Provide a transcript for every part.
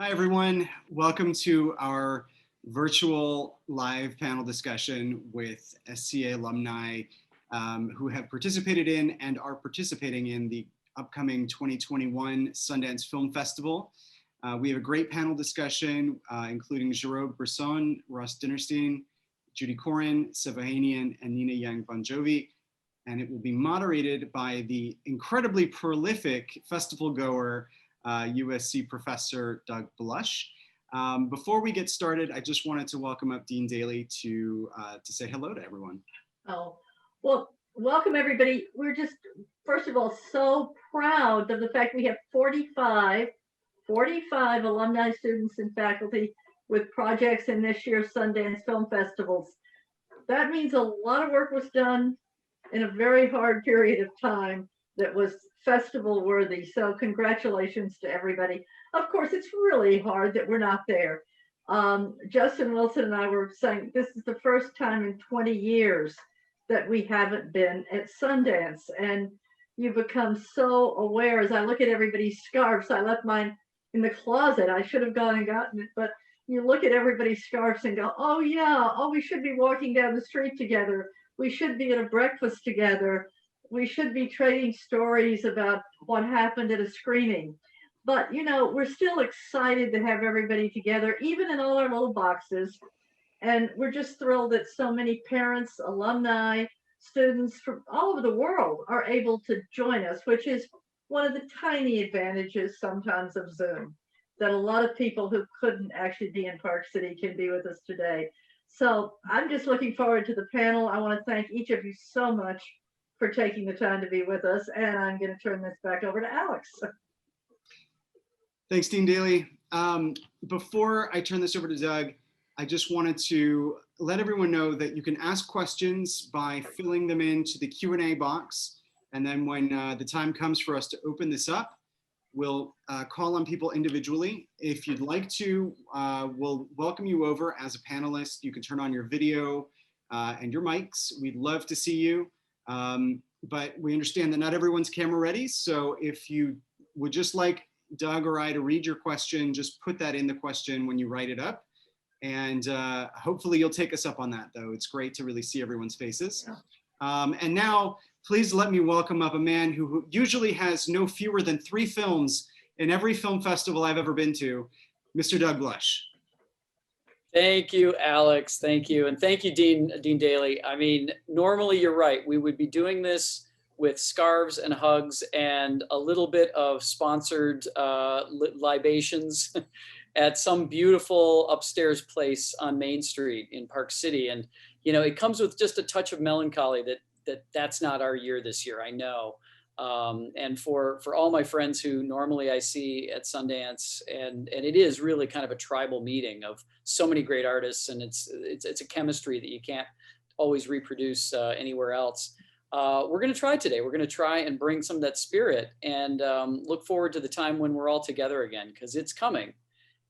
Hi, everyone. Welcome to our virtual live panel discussion with SCA alumni who have participated in and are participating in the upcoming 2021 Sundance Film Festival. We have a great panel discussion, including Geraud Brisson, Ross Dinerstein, Judy Corin, Sevahanian, and Nina Yang Bon Jovi. And it will be moderated by the incredibly prolific festival goer, USC professor Doug Blush. Before we get started, I just wanted to welcome up Dean Daly to say hello to everyone. Oh, well, welcome everybody. We're just, first of all, so proud of the fact we have 45 alumni, students, and faculty with projects in this year's Sundance Film Festivals. That means a lot of work was done in a very hard period of time that was festival worthy. So congratulations to everybody. Of course, it's really hard that we're not there. Justin Wilson and I were saying this is the first time in 20 years that we haven't been at Sundance, and you become so aware. As I look at everybody's scarves, I left mine in the closet. I should have gone and gotten it, but you look at everybody's scarves and go, oh yeah, oh, we should be walking down the street together. We should be at a breakfast together. We should be trading stories about what happened at a screening. But, you know, we're still excited to have everybody together, even in all our little boxes. And we're just thrilled that so many parents, alumni, students from all over the world are able to join us, which is one of the tiny advantages sometimes of Zoom, that a lot of people who couldn't actually be in Park City can be with us today. So I'm just looking forward to the panel. I want to thank each of you so much for taking the time to be with us. And I'm going to turn this back over to Alex. Thanks, Dean Daly. Before I turn this over to Doug, I just wanted to let everyone know that you can ask questions by filling them into the Q&A box. And then when the time comes for us to open this up, we'll call on people individually. If you'd like to, we'll welcome you over as a panelist. You can turn on your video and your mics. We'd love to see you. But we understand that not everyone's camera ready. So if you would just like Doug or I to read your question, just put that in the question when you write it up. And hopefully you'll take us up on that, though. It's great to really see everyone's faces. And now, please let me welcome up a man who usually has no fewer than 3 films in every film festival I've ever been to, Mr. Doug Blush. Thank you, Alex. Thank you. And thank you, Dean Daly. I mean, normally you're right. We would be doing this with scarves and hugs and a little bit of sponsored libations at some beautiful upstairs place on Main Street in Park City. And, you know, it comes with just a touch of melancholy that's not our year this year, I know. And for all my friends who normally I see at Sundance, and it is really kind of a tribal meeting of so many great artists, and it's a chemistry that you can't always reproduce anywhere else. We're going to try today. We're going to try and bring some of that spirit and look forward to the time when we're all together again, because it's coming.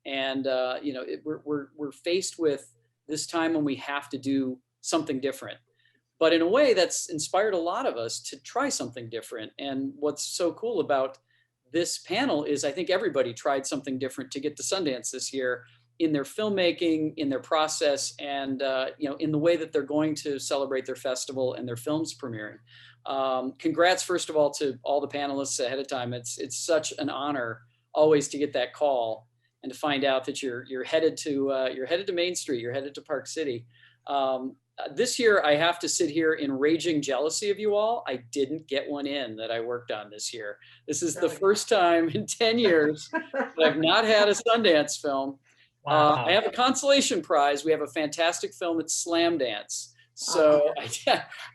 And you know, we're faced with this time when we have to do something different. But in a way, that's inspired a lot of us to try something different. And what's so cool about this panel is I think everybody tried something different to get to Sundance this year in their filmmaking, in their process, and you know, in the way that they're going to celebrate their festival and their films premiering. Congrats, first of all, to all the panelists ahead of time. It's such an honor always to get that call and to find out that you're headed to Main Street, you're headed to Park City. This year, I have to sit here in raging jealousy of you all. I didn't get one in that I worked on this year. This is the first time in 10 years that I've not had a Sundance film. Wow. I have a consolation prize. We have a fantastic film at Slam Dance. So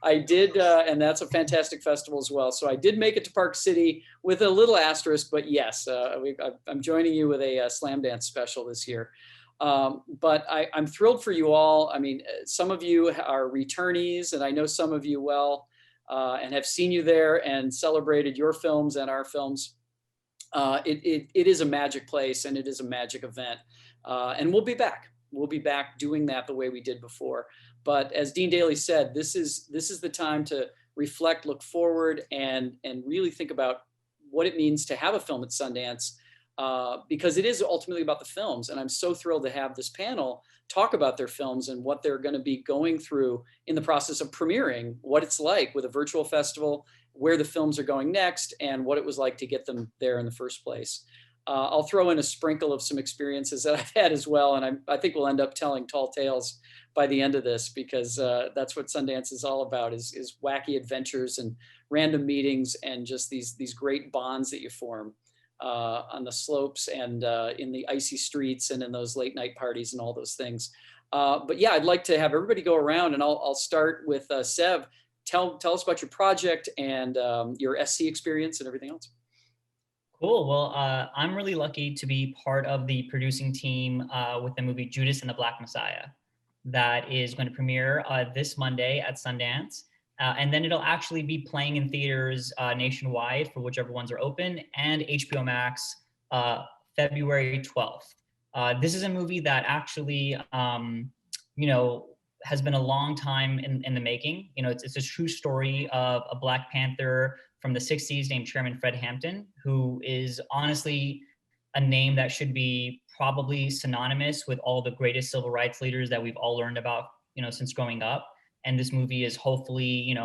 I did, and that's a fantastic festival as well. So I did make it to Park City with a little asterisk, but yes, I'm joining you with a Slam Dance special this year. But I'm thrilled for you all. I mean, some of you are returnees, and I know some of you well, and have seen you there and celebrated your films and our films. It is a magic place, and it is a magic event. And we'll be back. We'll be back doing that the way we did before. But as Dean Daly said, this is the time to reflect, look forward, and really think about what it means to have a film at Sundance. because it is ultimately about the films. And I'm so thrilled to have this panel talk about their films and what they're going to be going through in the process of premiering, what it's like with a virtual festival, where the films are going next, and what it was like to get them there in the first place. I'll throw in a sprinkle of some experiences that I've had as well, and I think we'll end up telling tall tales by the end of this, because that's what Sundance is all about, is wacky adventures and random meetings and just these great bonds that you form on the slopes and in the icy streets and in those late night parties and all those things. But yeah, I'd like to have everybody go around, and I'll start with Sev. Tell us about your project and your SC experience and everything else. Cool. Well, I'm really lucky to be part of the producing team with the movie Judas and the Black Messiah that is going to premiere this Monday at Sundance. And then it'll actually be playing in theaters nationwide for whichever ones are open, and HBO Max February 12th. This is a movie that actually, has been a long time in the making. It's a true story of a Black Panther from the 60s named Chairman Fred Hampton, who is honestly a name that should be probably synonymous with all the greatest civil rights leaders that we've all learned about, since growing up. And this movie is hopefully,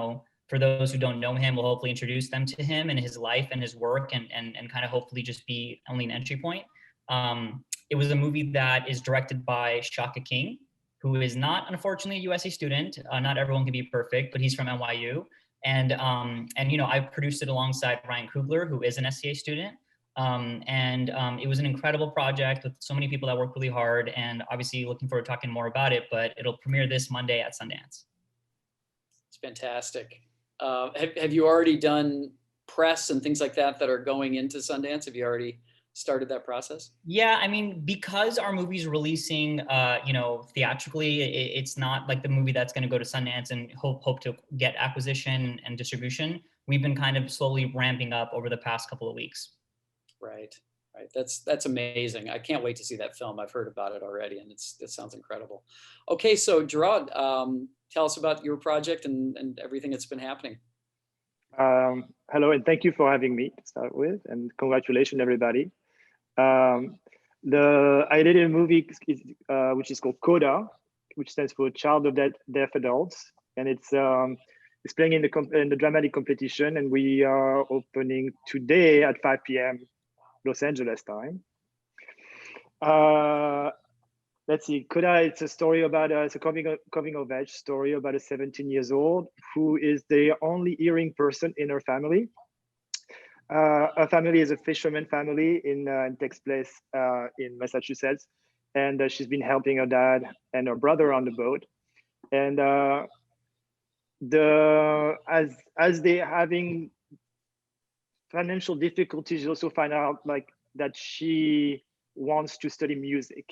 for those who don't know him, will hopefully introduce them to him and his life and his work, and kind of hopefully just be only an entry point. It was a movie that is directed by Shaka King, who is not, unfortunately, a USC student. Not everyone can be perfect, but he's from NYU. And I produced it alongside Ryan Krugler, who is an SCA student. It was an incredible project with so many people that worked really hard, and obviously looking forward to talking more about it, but it'll premiere this Monday at Sundance. It's fantastic. Have you already done press and things like that are going into Sundance? Have you already started that process? Yeah, I mean, because our movie's releasing, theatrically, it's not like the movie that's going to go to Sundance and hope to get acquisition and distribution. We've been kind of slowly ramping up over the past couple of weeks. Right. That's amazing. I can't wait to see that film. I've heard about it already, and it sounds incredible. Okay, so Geraud, tell us about your project and everything that's been happening. Hello, and thank you for having me to start with, and congratulations, everybody. I did a movie which is called CODA, which stands for Child of Deaf Adults, and it's playing in the dramatic competition, and we are opening today at 5 p.m. Los Angeles time. Let's see, CODA, it's a story about it's a coming of age story about a 17-year-old who is the only hearing person in her family. Her family is a fisherman family and takes place in Massachusetts, and she's been helping her dad and her brother on the boat. And as they're having financial difficulties, you also find out that she wants to study music,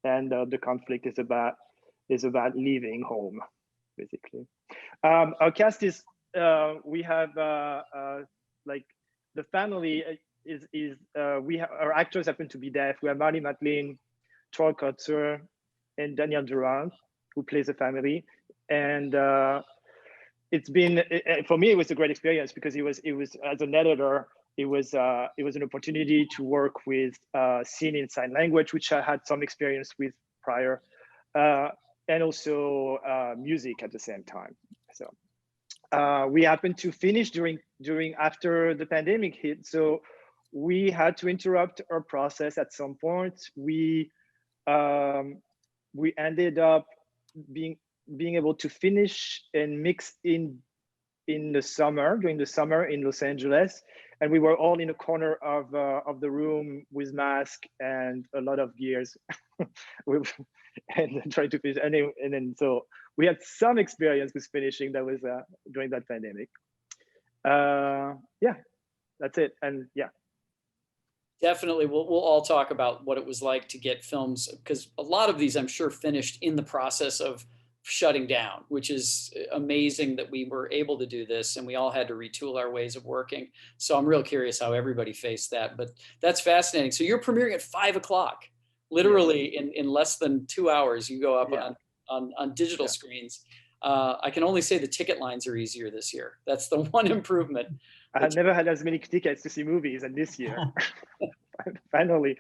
and the conflict is about leaving home, basically. Our cast is we have the family our actors happen to be deaf. We have Marty Matlin, Troy Kotzer, and Daniel Durant, who plays the family. And it's been, for me, it was a great experience because it was as an editor, it was an opportunity to work with scene in sign language, which I had some experience with prior, and also music at the same time. So we happened to finish after the pandemic hit, so we had to interrupt our process at some point. We ended up being able to finish and mix in during the summer in Los Angeles, and we were all in a corner of the room with masks and a lot of gears, and trying to finish. And then so we had some experience with finishing. That was during that pandemic. Yeah, that's it. And yeah. Definitely, we'll all talk about what it was like to get films, because a lot of these, I'm sure, finished in the process of shutting down, which is amazing that we were able to do this, and we all had to retool our ways of working. So I'm real curious how everybody faced that, but that's fascinating. So you're premiering at 5 o'clock, literally in less than 2 hours. You go up on digital screens. I can only say the ticket lines are easier this year. That's the one improvement. I had never had as many tickets to see movies as this year. finally.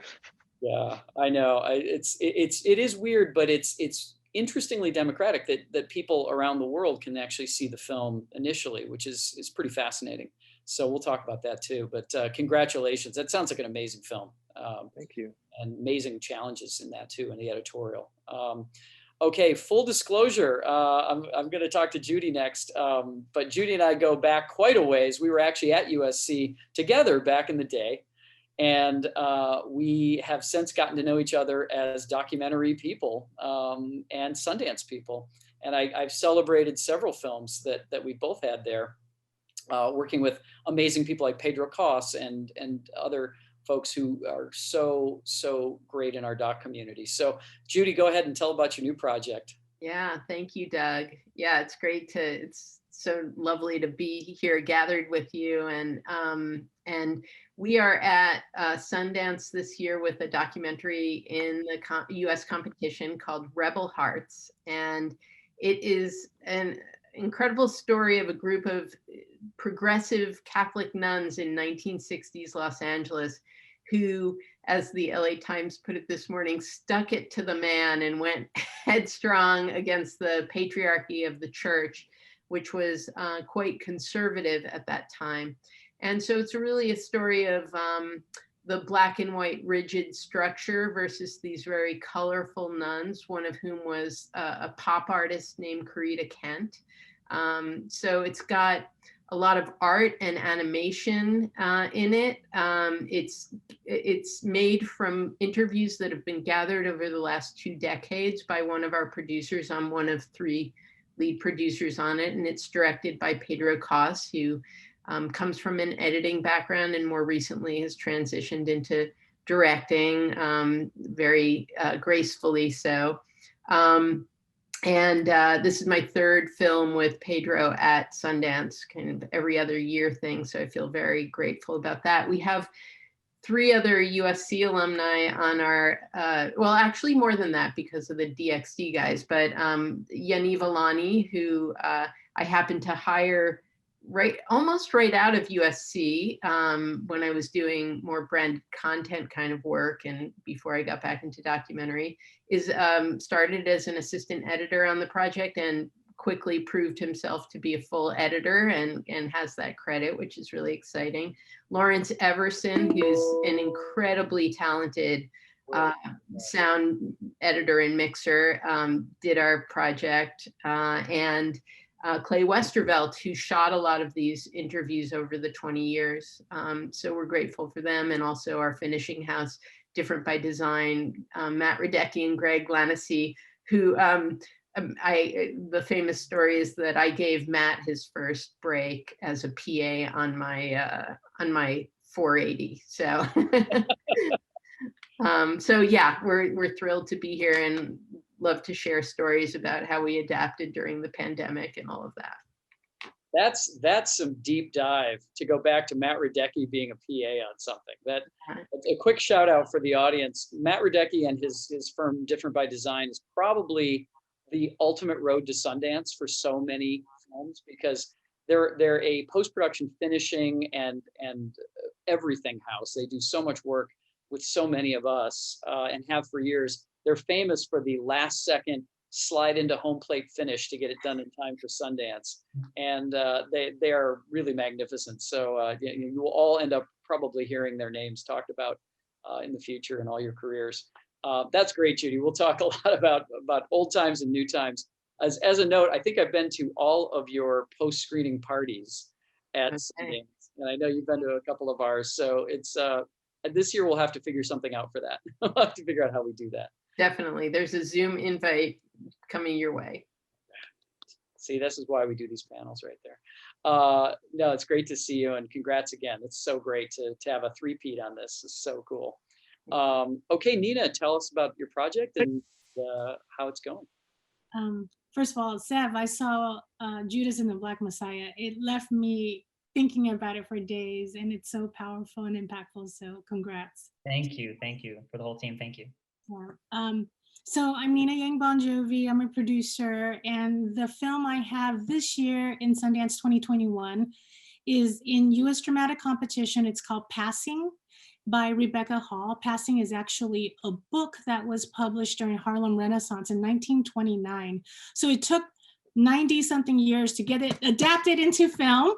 Yeah, I know. It is weird, but it's interestingly democratic that people around the world can actually see the film initially, which is pretty fascinating. So we'll talk about that too. But congratulations! That sounds like an amazing film. Thank you. And amazing challenges in that too, in the editorial. Okay, full disclosure, I'm going to talk to Judy next, but Judy and I go back quite a ways. We were actually at USC together back in the day, and we have since gotten to know each other as documentary people and Sundance people. And I've celebrated several films that we both had there, working with amazing people like Pedro Cos and other folks who are so great in our doc community. So Judy, go ahead and tell about your new project. Yeah, thank you, Doug. Yeah, it's so lovely to be here gathered with you. And we are at Sundance this year with a documentary in the US competition called Rebel Hearts. And it is an incredible story of a group of progressive Catholic nuns in 1960s Los Angeles who, as the LA Times put it this morning, stuck it to the man and went headstrong against the patriarchy of the church, which was quite conservative at that time. And so it's really a story of the black and white rigid structure versus these very colorful nuns, one of whom was a pop artist named Corita Kent. So it's got a lot of art and animation in it. It's made from interviews that have been gathered over the last 2 decades by one of our producers. I'm one of 3 lead producers on it, and it's directed by Pedro Cos, who comes from an editing background and more recently has transitioned into directing very gracefully so. And this is my 3rd film with Pedro at Sundance, kind of every other year thing. So I feel very grateful about that. We have 3 other USC alumni on our, well, actually more than that because of the DXD guys, but Yaniv Alani, who I happened to hire almost right out of USC when I was doing more brand content kind of work and before I got back into documentary, is started as an assistant editor on the project and quickly proved himself to be a full editor and has that credit, which is really exciting. Lawrence Everson, who's an incredibly talented sound editor and mixer, did our project, and Clay Westervelt, who shot a lot of these interviews over the 20 years. So we're grateful for them, and also our finishing house, Different by Design, Matt Radecki and Greg Lanassi, who the famous story is that I gave Matt his first break as a PA on my 480. So, so yeah, we're thrilled to be here and love to share stories about how we adapted during the pandemic and all of that. That's some deep dive to go back to Matt Radecki being a PA on something. That's a quick shout out for the audience. Matt Radecki and his firm Different by Design is probably the ultimate road to Sundance for so many films, because they're a post-production finishing and everything house. They do so much work with so many of us and have for years. They're famous for the last second slide into home plate finish to get it done in time for Sundance. And they are really magnificent. So you will all end up probably hearing their names talked about in the future in all your careers. That's great, Judy. We'll talk a lot about old times and new times. As a note, I think I've been to all of your post-screening parties at Sundance, and I know you've been to a couple of ours. So it's this year we'll have to figure something out for that. We'll have to figure out how we do that. Definitely. There's a Zoom invite coming your way. See, this is why we do these panels right there. No, it's great to see you, and congrats again. It's so great to have a three-peat on this. It's so cool. Okay, Nina, tell us about your project and how it's going. First of all, Sev, I saw Judas and the Black Messiah. It left me thinking about it for days, and it's so powerful and impactful. So congrats. Thank you for the whole team. Thank you. Yeah. So I'm Nina Yang Bon Jovi. I'm a producer, and the film I have this year in Sundance 2021 is in U.S. dramatic competition. It's called Passing, by Rebecca Hall. Passing is actually a book that was published during Harlem Renaissance in 1929. So it took 90 something years to get it adapted into film.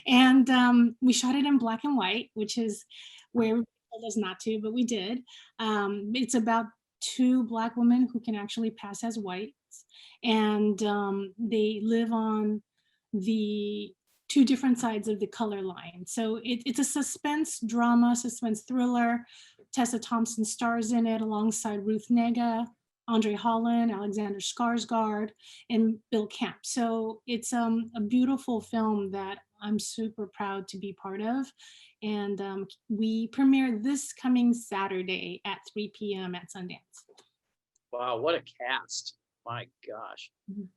And we shot it in black and white, which is where everybody told us not to, but we did. It's about two Black women who can actually pass as whites. And they live on the two different sides of the color line. So it's a suspense drama, suspense thriller. Tessa Thompson stars in it alongside Ruth Negga, Andre Holland, Alexander Skarsgård, and Bill Camp. So it's a beautiful film that I'm super proud to be part of. And we premiere this coming Saturday at 3 p.m. at Sundance. Wow, what a cast. My gosh. Mhm.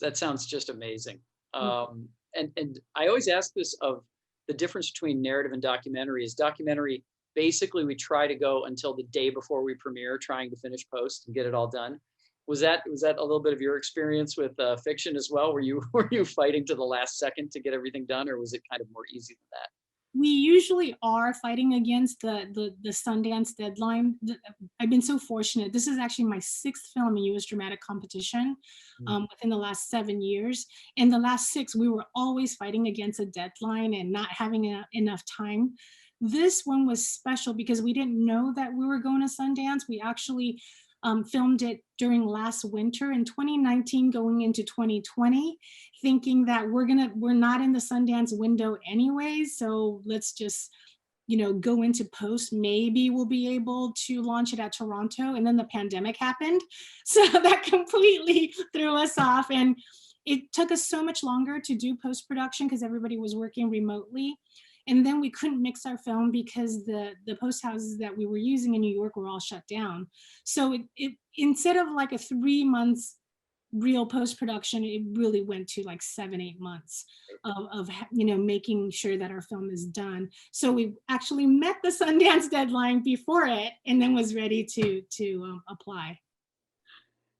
That sounds just amazing. And I always ask this of the difference between narrative and documentary. Is documentary, basically we try to go until the day before we premiere, trying to finish post and get it all done. Was that a little bit of your experience with fiction as well? Were you fighting to the last second to get everything done, or was it kind of more easy than that? We usually are fighting against the Sundance deadline. I've been so fortunate. This is actually my 6th film in U.S. dramatic competition within the last 7 years. In the last 6, we were always fighting against a deadline and not having enough time. This one was special because we didn't know that we were going to Sundance. We actually filmed it during last winter in 2019 going into 2020, thinking that we're not in the Sundance window anyway, so let's just go into post. Maybe we'll be able to launch it at Toronto. And then the pandemic happened, so that completely threw us off, and it took us so much longer to do post-production because everybody was working remotely. And then we couldn't mix our film because the post houses that we were using in New York were all shut down. So it instead of like a 3 months real post-production, it really went to like 7-8 months of making sure that our film is done. So we actually met the Sundance deadline before it, and then was ready to apply.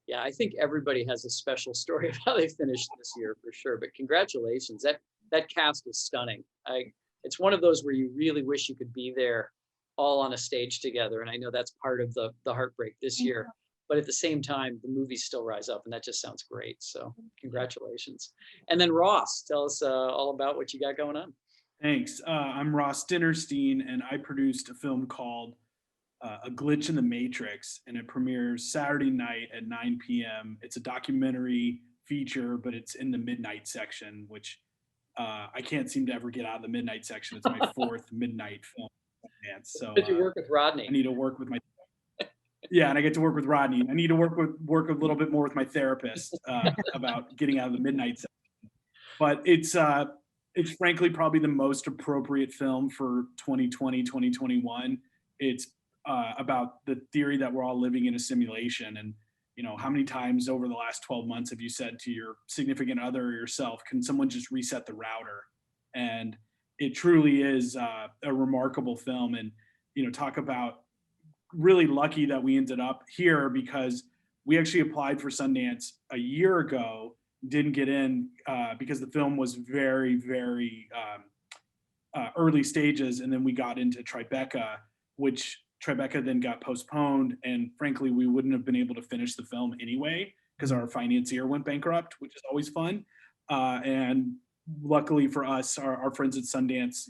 Yeah, I think everybody has a special story of how they finished this year for sure. But congratulations, that cast is stunning. It's one of those where you really wish you could be there all on a stage together. And I know that's part of the heartbreak this year, but at the same time, the movies still rise up, and that just sounds great. So congratulations. And then Ross, tell us all about what you got going on. Thanks. I'm Ross Dinerstein, and I produced a film called A Glitch in the Matrix, and it premieres Saturday night at 9 p.m. It's a documentary feature, but it's in the midnight section, which I can't seem to ever get out of the midnight section. It's my 4th midnight film. So Did you work with Rodney? I need to work with my yeah, and I get to work with Rodney. I need to work a little bit more with my therapist about getting out of the midnight section. But it's frankly probably the most appropriate film for 2020, 2021. It's about the theory that we're all living in a simulation. And how many times over the last 12 months have you said to your significant other or yourself, can someone just reset the router? And it truly is a remarkable film. And, talk about really lucky that we ended up here, because we actually applied for Sundance a year ago, didn't get in because the film was very, very early stages. And then we got into Tribeca, which Tribeca then got postponed, and frankly, we wouldn't have been able to finish the film anyway because our financier went bankrupt, which is always fun. And luckily for us, our friends at Sundance,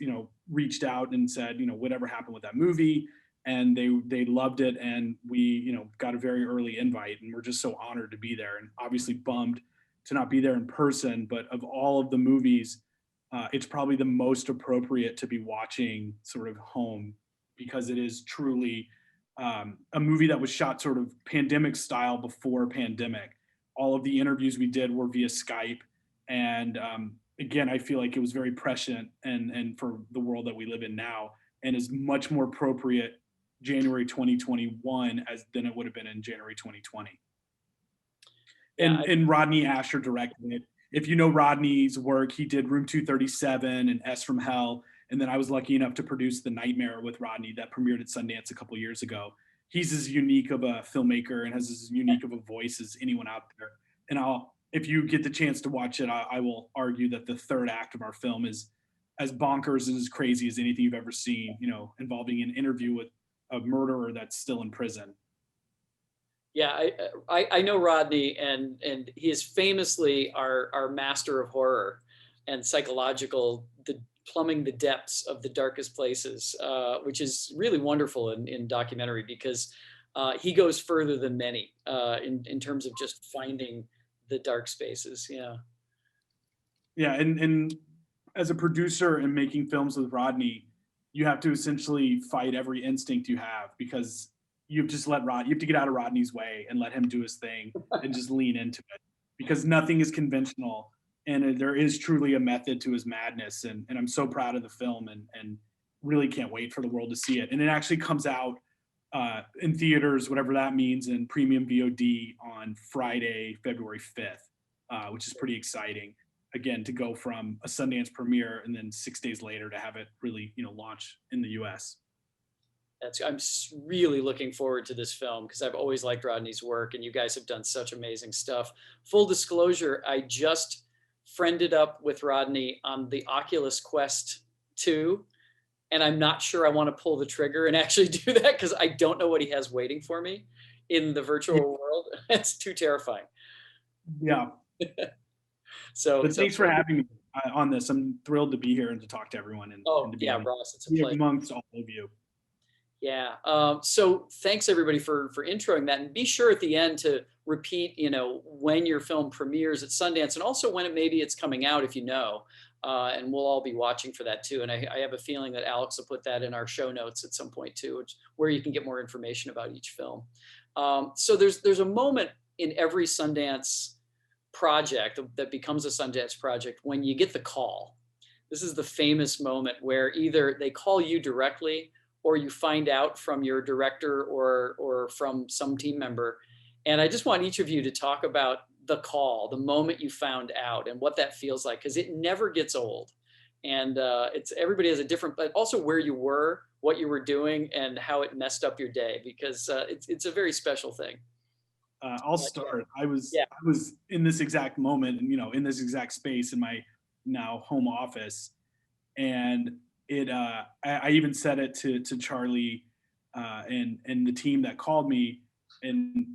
reached out and said, whatever happened with that movie, and they loved it, and we, got a very early invite, and we're just so honored to be there, and obviously bummed to not be there in person. But of all of the movies, it's probably the most appropriate to be watching sort of home, because it is truly a movie that was shot sort of pandemic style before pandemic. All of the interviews we did were via Skype. And again, I feel like it was very prescient and for the world that we live in now, and is much more appropriate January 2021 than it would have been in January 2020. And Rodney Asher directed it. If you know Rodney's work, he did Room 237 and S from Hell. And then I was lucky enough to produce The Nightmare with Rodney that premiered at Sundance a couple years ago. He's as unique of a filmmaker and has as unique of a voice as anyone out there. And if you get the chance to watch it, I will argue that the third act of our film is as bonkers and as crazy as anything you've ever seen, you know, involving an interview with a murderer that's still in prison. Yeah, I know Rodney, and he is famously our master of horror and psychological, plumbing the depths of the darkest places, which is really wonderful in documentary, because he goes further than many in terms of just finding the dark spaces. Yeah. Yeah, and as a producer and making films with Rodney, you have to essentially fight every instinct you have, because you have to get out of Rodney's way and let him do his thing and just lean into it, because nothing is conventional, and there is truly a method to his madness. And I'm so proud of the film, and really can't wait for the world to see it. And it actually comes out in theaters, whatever that means, and premium VOD on Friday, February 5th, which is pretty exciting. Again, to go from a Sundance premiere and then 6 days later to have it really, you know, launch in the US. I'm really looking forward to this film, because I've always liked Rodney's work, and you guys have done such amazing stuff. Full disclosure, I just friended up with Rodney on the Oculus Quest 2, and I'm not sure I want to pull the trigger and actually do that, because I don't know what he has waiting for me in the virtual world. It's too terrifying. Yeah. But thanks for having me on this. I'm thrilled to be here and to talk to everyone. And to be Ross, it's a pleasure. Amongst all of you. Yeah. So thanks everybody for introing that, and be sure at the end to repeat, you know, when your film premieres at Sundance, and also when maybe it's coming out, if you know, and we'll all be watching for that too. And I have a feeling that Alex will put that in our show notes at some point too, where you can get more information about each film. So there's a moment in every Sundance project that becomes a Sundance project when you get the call. This is the famous moment where either they call you directly, or you find out from your director or from some team member. And I just want each of you to talk about the call, the moment you found out, and what that feels like, because it never gets old. And everybody has a different, but also where you were, what you were doing, and how it messed up your day, because it's a very special thing. I'll start. I was in this exact moment, and, you know, in this exact space in my now home office, and I even said it to Charlie and the team that called me. And,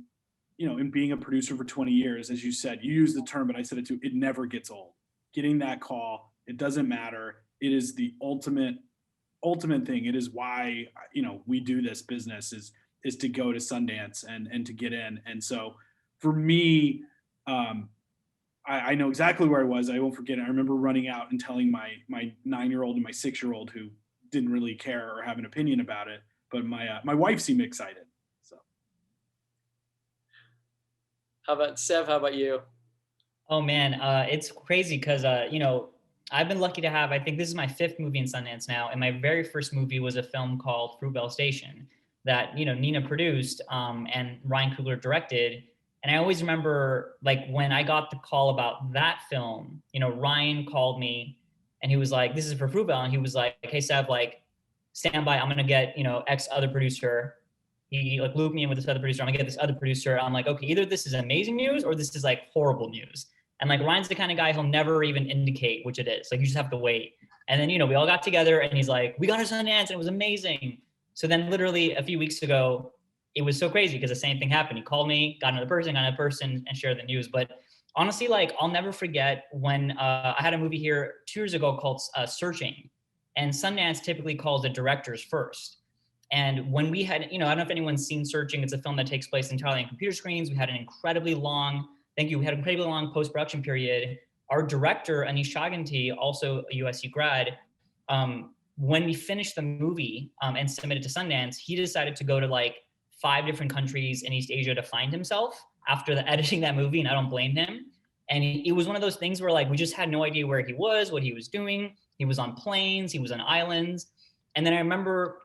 you know, in being a producer for 20 years, as you said, you used the term, but I said it too, it never gets old. Getting that call, it doesn't matter. It is the ultimate thing. It is why, you know, we do this business, is to go to Sundance and to get in. And so for me, I know exactly where I was. I won't forget it. I remember running out and telling my 9-year-old and my 6-year-old, who didn't really care or have an opinion about it, but my wife seemed excited. So, how about Sev? How about you? Oh man, it's crazy because you know, I've been lucky to have, I think this is my 5th movie in Sundance now, and my very first movie was a film called Fruitvale Station that, you know, Nina produced and Ryan Coogler directed. And I always remember, like, when I got the call about that film, you know, Ryan called me and he was like, this is for Fruitvale. And he was like, hey, Sev, like, stand by. I'm going to get, you know, X other producer. He like looped me in with this other producer. I'm going to get this other producer. I'm like, okay, either this is amazing news or this is like horrible news. And like, Ryan's the kind of guy, he'll never even indicate which it is. Like, you just have to wait. And then, you know, we all got together and he's like, we got a Sundance and it was amazing. So then literally a few weeks ago, it was so crazy because the same thing happened. He called me, got another person, and shared the news. But honestly, like, I'll never forget when I had a movie here 2 years ago called Searching. And Sundance typically calls the directors first. And when we had, you know, I don't know if anyone's seen Searching. It's a film that takes place entirely on computer screens. We had an incredibly long, post-production period. Our director, Anish Chaganty, also a USC grad, when we finished the movie and submitted to Sundance, he decided to go to like 5 different countries in East Asia to find himself after editing that movie, and I don't blame him. And it was one of those things where like we just had no idea where he was, what he was doing. He was on planes, he was on islands. And then I remember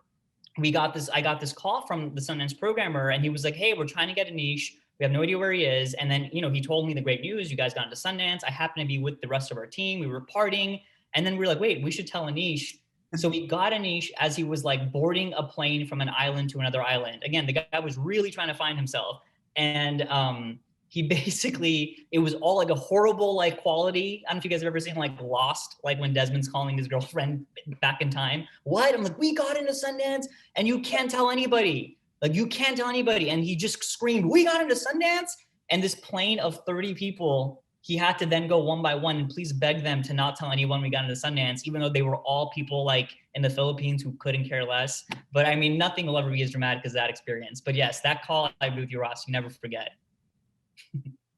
I got this call from the Sundance programmer, and he was like, hey, we're trying to get Anish. We have no idea where he is. And then, you know, he told me the great news. You guys got into Sundance. I happened to be with the rest of our team. We were partying. And then we were like, wait, we should tell Anish. So we got Anish as he was like boarding a plane from an island to another island. Again, the guy was really trying to find himself. And he basically, it was all like a horrible like quality. I don't know if you guys have ever seen like Lost, like when Desmond's calling his girlfriend back in time. What? I'm like, we got into Sundance and you can't tell anybody. Like you can't tell anybody. And he just screamed, we got into Sundance. And this plane of 30 people, he had to then go one by one and please beg them to not tell anyone we got into Sundance, even though they were all people like in the Philippines who couldn't care less. But I mean, nothing will ever be as dramatic as that experience. But yes, that call, I agree with you, Ross, you never forget.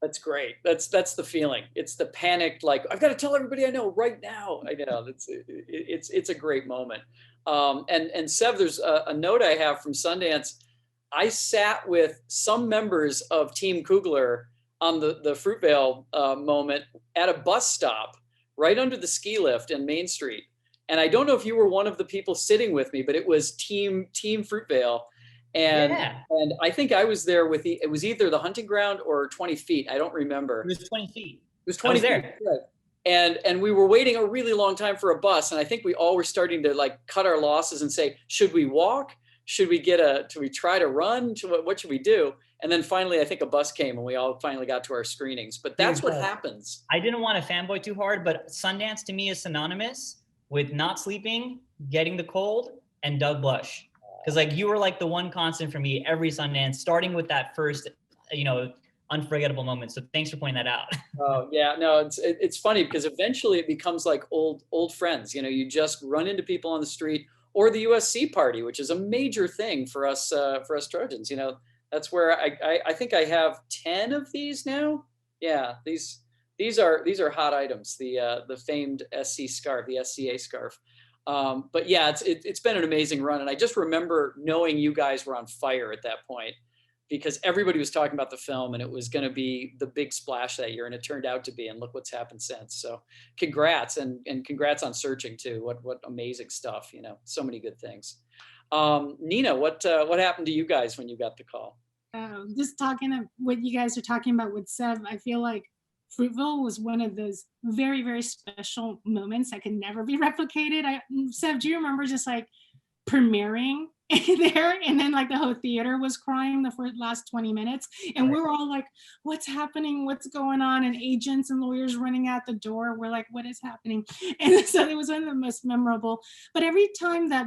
That's great. That's the feeling. It's the panic, like, I've got to tell everybody I know right now. I know it's a great moment. And Sev, there's a note I have from Sundance. I sat with some members of Team Kugler on the Fruitvale moment at a bus stop right under the ski lift in Main Street. And I don't know if you were one of the people sitting with me, but it was Team Fruitvale. And I think I was there with it was either the hunting ground or 20 feet. I don't remember. It was 20 feet. It was 20 feet. There. Right. And we were waiting a really long time for a bus. And I think we all were starting to like cut our losses and say, should we walk? Should we try to run? What should we do? And then finally, I think a bus came and we all finally got to our screenings. But that's what happens. I didn't want to fanboy too hard, but Sundance to me is synonymous with not sleeping, getting the cold, and Doug Blush. Because like you were like the one constant for me every Sundance, starting with that first, unforgettable moment. So thanks for pointing that out. Oh yeah, no, it's funny because eventually it becomes like old friends. You just run into people on the street, or the USC party, which is a major thing for us Trojans. That's where I think I have 10 of these now. Yeah, these are hot items. The famed SC scarf, the SCA scarf. But yeah, it's been an amazing run. And I just remember knowing you guys were on fire at that point because everybody was talking about the film and it was going to be the big splash that year. And it turned out to be, and look what's happened since. So congrats and congrats on Searching too. What amazing stuff, so many good things. Nina, what happened to you guys when you got the call? Just talking of what you guys are talking about with Sev, I feel like Fruitvale was one of those very, very special moments that can never be replicated. Sev, do you remember just like premiering there and then like the whole theater was crying the last 20 minutes and we were all like, what's happening? What's going on? And agents and lawyers running out the door. We're like, what is happening? And so it was one of the most memorable. But every time that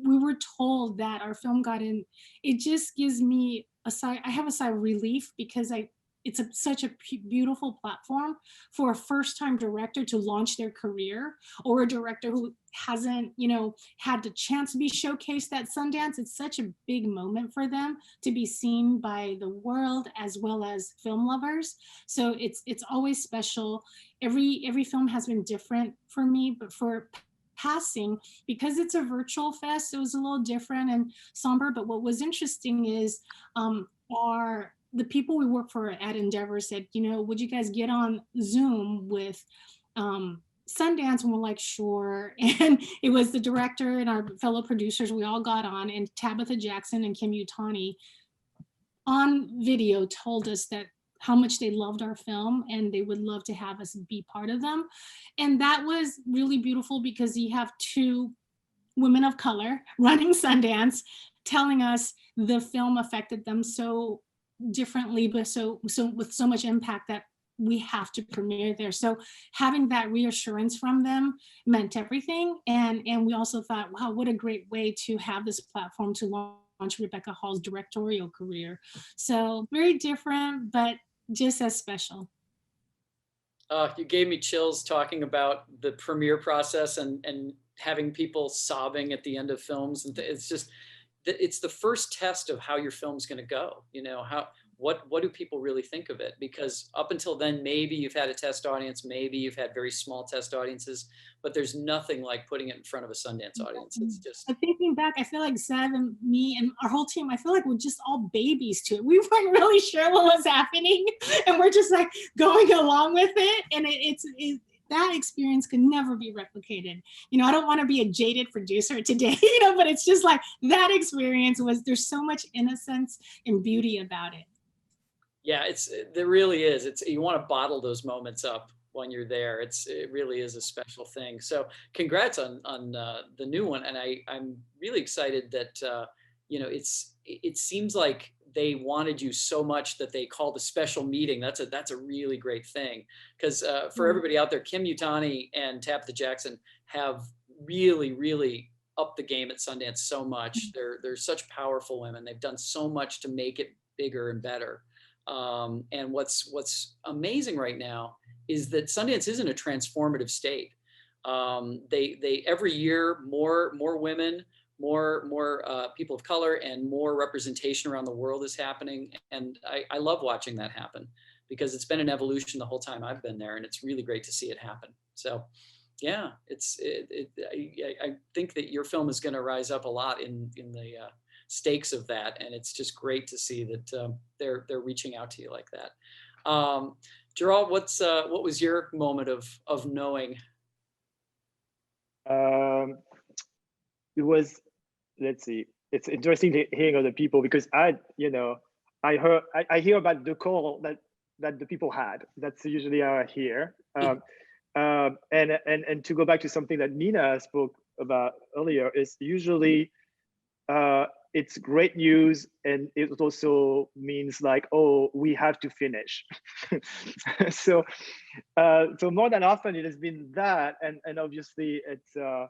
we were told that our film got in, it just gives me I have a sigh of relief because it's such a beautiful platform for a first-time director to launch their career, or a director who hasn't, had the chance to be showcased at Sundance. It's such a big moment for them to be seen by the world as well as film lovers. So it's always special. Every film has been different for me, but for Passing, because it's a virtual fest, it was a little different and somber. But what was interesting is the people we work for at Endeavor said, would you guys get on Zoom with Sundance? And we're like, sure. And it was the director and our fellow producers, we all got on, and Tabitha Jackson and Kim Utani on video told us that how much they loved our film and they would love to have us be part of them. And that was really beautiful because you have two women of color running Sundance telling us the film affected them so differently, but so with so much impact that we have to premiere there. So having that reassurance from them meant everything. And we also thought, wow, what a great way to have this platform to launch Rebecca Hall's directorial career. So very different, but just as special. You gave me chills talking about the premiere process and having people sobbing at the end of films. And it's just, it's the first test of how your film's going to go. What do people really think of it? Because up until then, maybe you've had a test audience, maybe you've had very small test audiences, but there's nothing like putting it in front of a Sundance audience. It's just. Thinking back, I feel like Sev and me and our whole team, I feel like we're just all babies to it. We weren't really sure what was happening, and we're just like going along with it. And it's that experience could never be replicated. I don't want to be a jaded producer today, but it's just like that experience there's so much innocence and beauty about it. Yeah, there really is. You want to bottle those moments up when you're there. It really is a special thing. So congrats on the new one. And I'm really excited that, it seems like they wanted you so much that they called a special meeting. That's a really great thing, because for everybody out there, Kim Yutani and Tabitha Jackson have really upped the game at Sundance so much. They're such powerful women. They've done so much to make it bigger and better. And what's amazing right now is that Sundance is in a transformative state. They every year more women, more people of color, and more representation around the world is happening. And I love watching that happen, because it's been an evolution the whole time I've been there, and it's really great to see it happen. So yeah, I think that your film is going to rise up a lot in the stakes of that, and it's just great to see that they're reaching out to you like that. Geraud, what was your moment of knowing? It was, let's see, it's interesting hearing other people, because I hear about the call that the people had. That's usually how I hear. And to go back to something that Nina spoke about earlier, is usually it's great news, and it also means like, oh, we have to finish. So more than often it has been that, and obviously it's a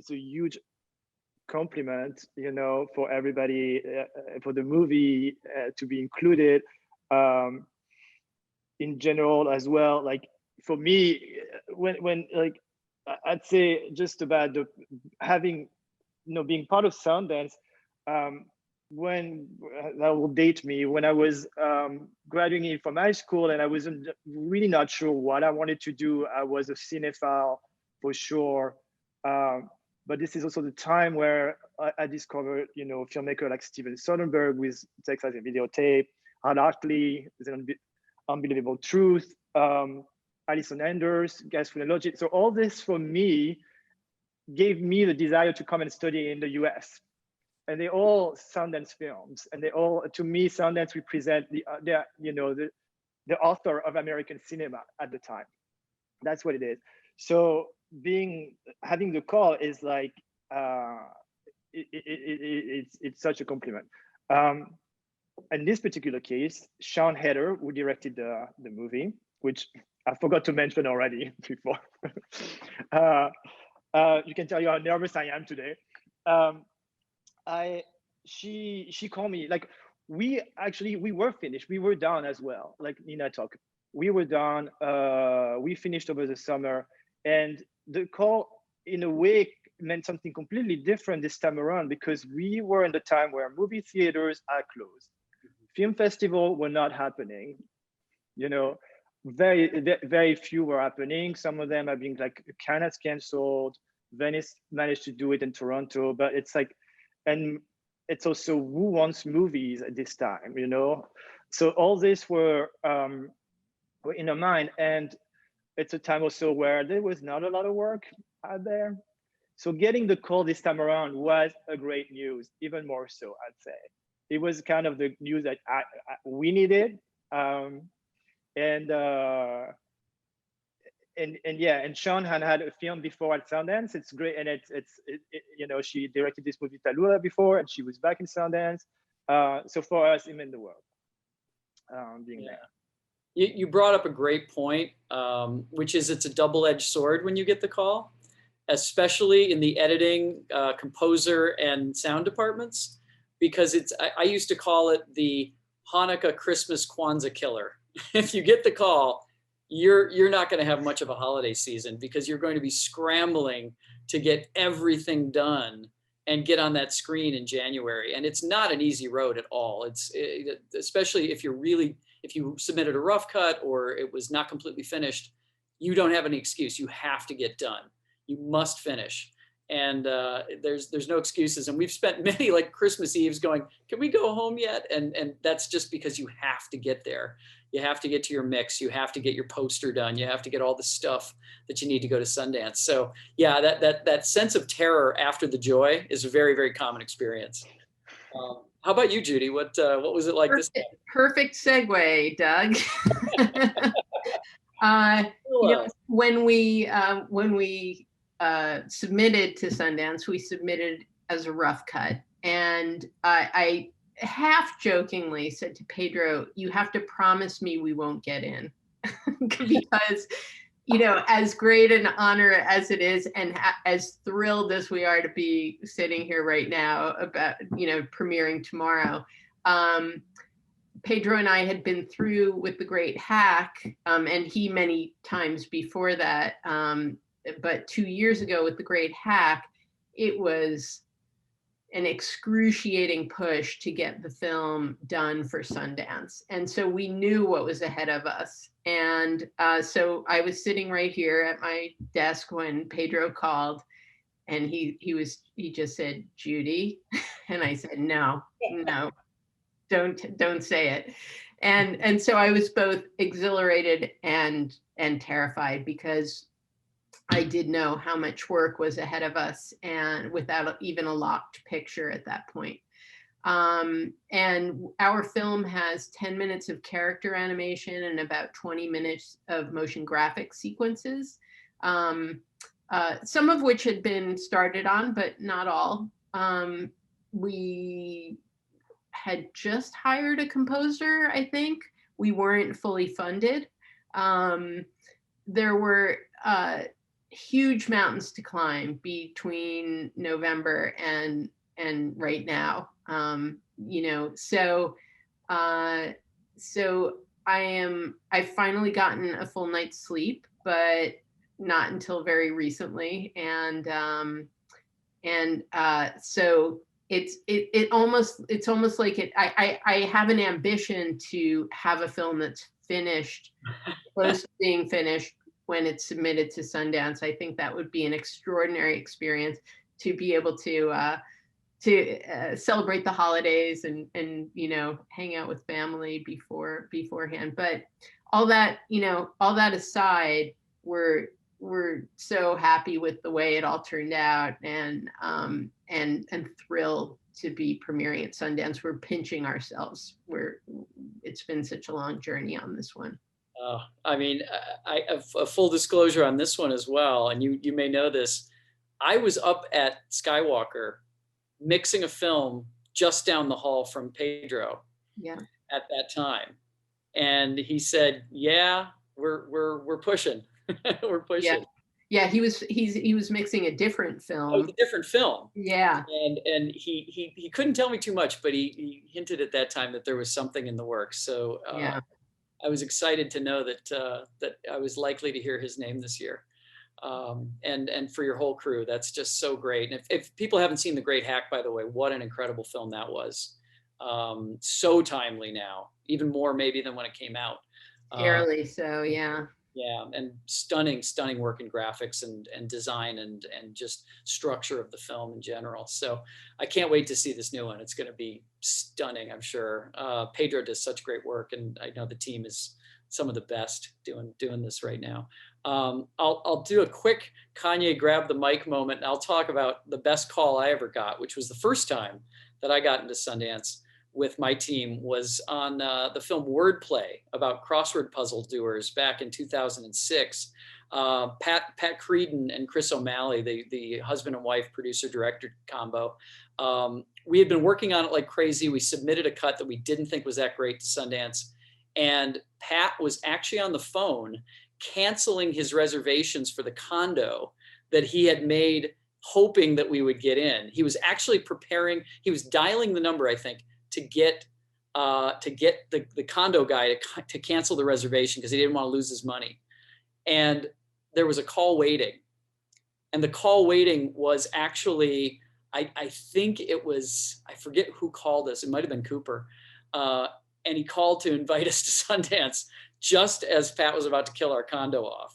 huge compliment, for everybody, for the movie to be included, in general as well. Like for me, when like I'd say just about having, being part of Sundance, when that will date me, when I was graduating from high school, and I wasn't really not sure what I wanted to do. I was a cinephile for sure. But this is also the time where I discovered, filmmaker like Steven Soderbergh with Texas and Videotape, Hal Hartley, The Unbelievable Truth, Alison Anders, Gas Phrenology. So all this for me gave me the desire to come and study in the US. And they all Sundance films, and they all, to me, Sundance represent the author of American cinema at the time. That's what it is. So having the call is like, it's such a compliment. In this particular case, Sean Heder, who directed the movie, which I forgot to mention already before. You can tell you how nervous I am today. She called me, like, we were finished. We were done as well. Like Nina talked, we were done. We finished over the summer, and the call in a way meant something completely different this time around, because we were in the time where movie theaters are closed. Film festival were not happening. Very few were happening. Some of them are being like, Canada's canceled. Venice managed to do it in Toronto, but it's like, and it's also who wants movies at this time, So all this were in our mind, and it's a time also where there was not a lot of work out there. So getting the call this time around was a great news, even more so, I'd say. It was kind of the news that we needed. And Sean had a film before at Sundance. It's great, and she directed this movie Tallulah before, and she was back in Sundance. So for us, it meant the world being there. You brought up a great point, which is it's a double-edged sword when you get the call, especially in the editing, composer, and sound departments, because I used to call it the Hanukkah, Christmas, Kwanzaa killer. If you get the call, you're not going to have much of a holiday season, because you're going to be scrambling to get everything done and get on that screen in January. And it's not an easy road at all. Especially if you submitted a rough cut or it was not completely finished, you don't have any excuse. You have to get done. You must finish. And there's no excuses. And we've spent many like Christmas Eves going, can we go home yet? And that's just because you have to get there. You have to get to your mix. You have to get your poster done. You have to get all the stuff that you need to go to Sundance. So yeah, that sense of terror after the joy is a very, very common experience. How about you, Judy? What was it like this time? Perfect segue, Doug. When we submitted to Sundance, we submitted as a rough cut, and I half jokingly said to Pedro, "You have to promise me we won't get in," because, you know, as great an honor as it is, and as thrilled as we are to be sitting here right now about, you know, premiering tomorrow. Pedro and I had been through with The Great Hack, and he many times before that. But 2 years ago with The Great Hack, it was an excruciating push to get the film done for Sundance. And so we knew what was ahead of us. And so I was sitting right here at my desk when Pedro called, and he just said, "Judy," and I said, no, don't say it. And so I was both exhilarated and terrified, because I did know how much work was ahead of us, and without even a locked picture at that point. And our film has 10 minutes of character animation and about 20 minutes of motion graphic sequences, some of which had been started on, but not all. We had just hired a composer, I think. We weren't fully funded. There were huge mountains to climb between November and right now. You know, so I've finally gotten a full night's sleep, but not until very recently. And so it's almost like I have an ambition to have a film that's finished, close to being finished, when it's submitted to Sundance. I think that would be an extraordinary experience, to be able to celebrate the holidays and you know, hang out with family beforehand. But all that aside, we're so happy with the way it all turned out, and thrilled to be premiering at Sundance. We're pinching ourselves. It's been such a long journey on this one. I mean, I have a full disclosure on this one as well, and you may know this. I was up at Skywalker mixing a film just down the hall from Pedro. Yeah. At that time, and he said, "Yeah, we're pushing, we're pushing." Yeah. He was mixing a different film. It was a different film. Yeah. And he couldn't tell me too much, but he hinted at that time that there was something in the works. So yeah. I was excited to know that I was likely to hear his name this year, and for your whole crew. That's just so great. And if people haven't seen The Great Hack, by the way, what an incredible film that was. So timely now, even more maybe than when it came out. Fairly so, yeah. Yeah, and stunning work in graphics and design and just structure of the film in general. So I can't wait to see this new one. It's going to be stunning, I'm sure. Pedro does such great work, and I know the team is some of the best doing this right now. I'll do a quick Kanye grab the mic moment, and I'll talk about the best call I ever got, which was the first time that I got into Sundance with my team, was on the film Wordplay, about crossword puzzle doers back in 2006. Pat Creedon and Chris O'Malley, the husband and wife producer-director combo, we had been working on it like crazy. We submitted a cut that we didn't think was that great to Sundance, and Pat was actually on the phone canceling his reservations for the condo that he had made, hoping that we would get in. He was actually preparing, he was dialing the number, I think, to get the condo guy to cancel the reservation because he didn't want to lose his money. And there was a call waiting. And the call waiting was actually, I think it was, I forget who called us. It might've been Cooper. And he called to invite us to Sundance just as Pat was about to kill our condo off.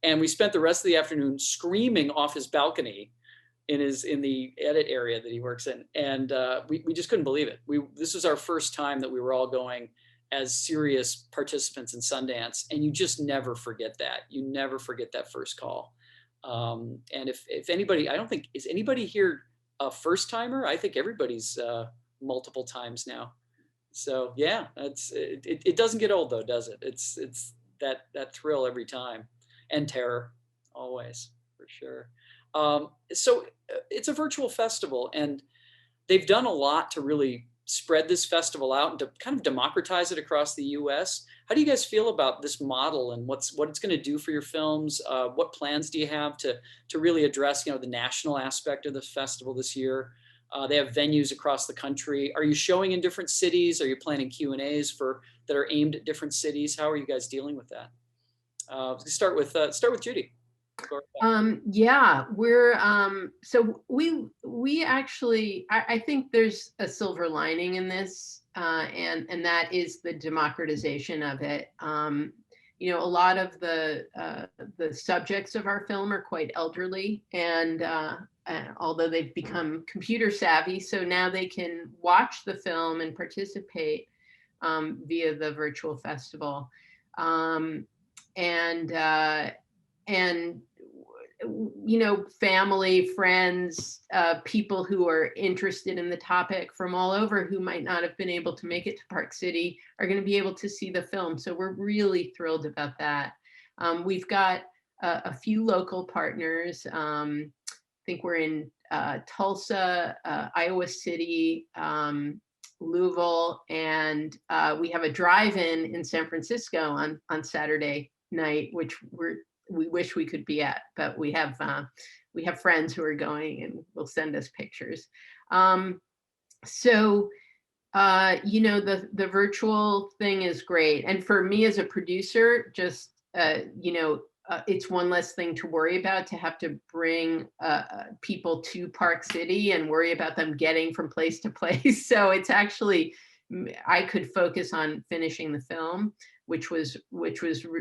And we spent the rest of the afternoon screaming off his balcony in the edit area that he works in. And we just couldn't believe it. This was our first time that we were all going as serious participants in Sundance. And you just never forget that. You never forget that first call. And if anybody, I don't think, is anybody here a first timer? I think everybody's multiple times now. So yeah, it doesn't get old though, does it? It's that thrill every time, and terror always, for sure. So it's a virtual festival, and they've done a lot to really spread this festival out and to kind of democratize it across the US. How do you guys feel about this model and what it's going to do for your films? What plans do you have to really address, the national aspect of the festival this year? They have venues across the country. Are you showing in different cities? Are you planning Q&As that are aimed at different cities? How are you guys dealing with that? Start with Judy. Yeah, we're so we actually I think there's a silver lining in this, and that is the democratization of it. A lot of the subjects of our film are quite elderly, and although they've become computer savvy, so now they can watch the film and participate via the virtual festival, and family, friends, people who are interested in the topic from all over who might not have been able to make it to Park City are going to be able to see the film. So we're really thrilled about that. We've got a few local partners. I think we're in Tulsa, Iowa City, Louisville, and we have a drive-in in San Francisco on Saturday night, which we wish we could be at, but we have friends who are going and will send us pictures. The virtual thing is great, and for me as a producer, just it's one less thing to worry about, to have to bring people to Park City and worry about them getting from place to place. So it's actually, I could focus on finishing the film, which was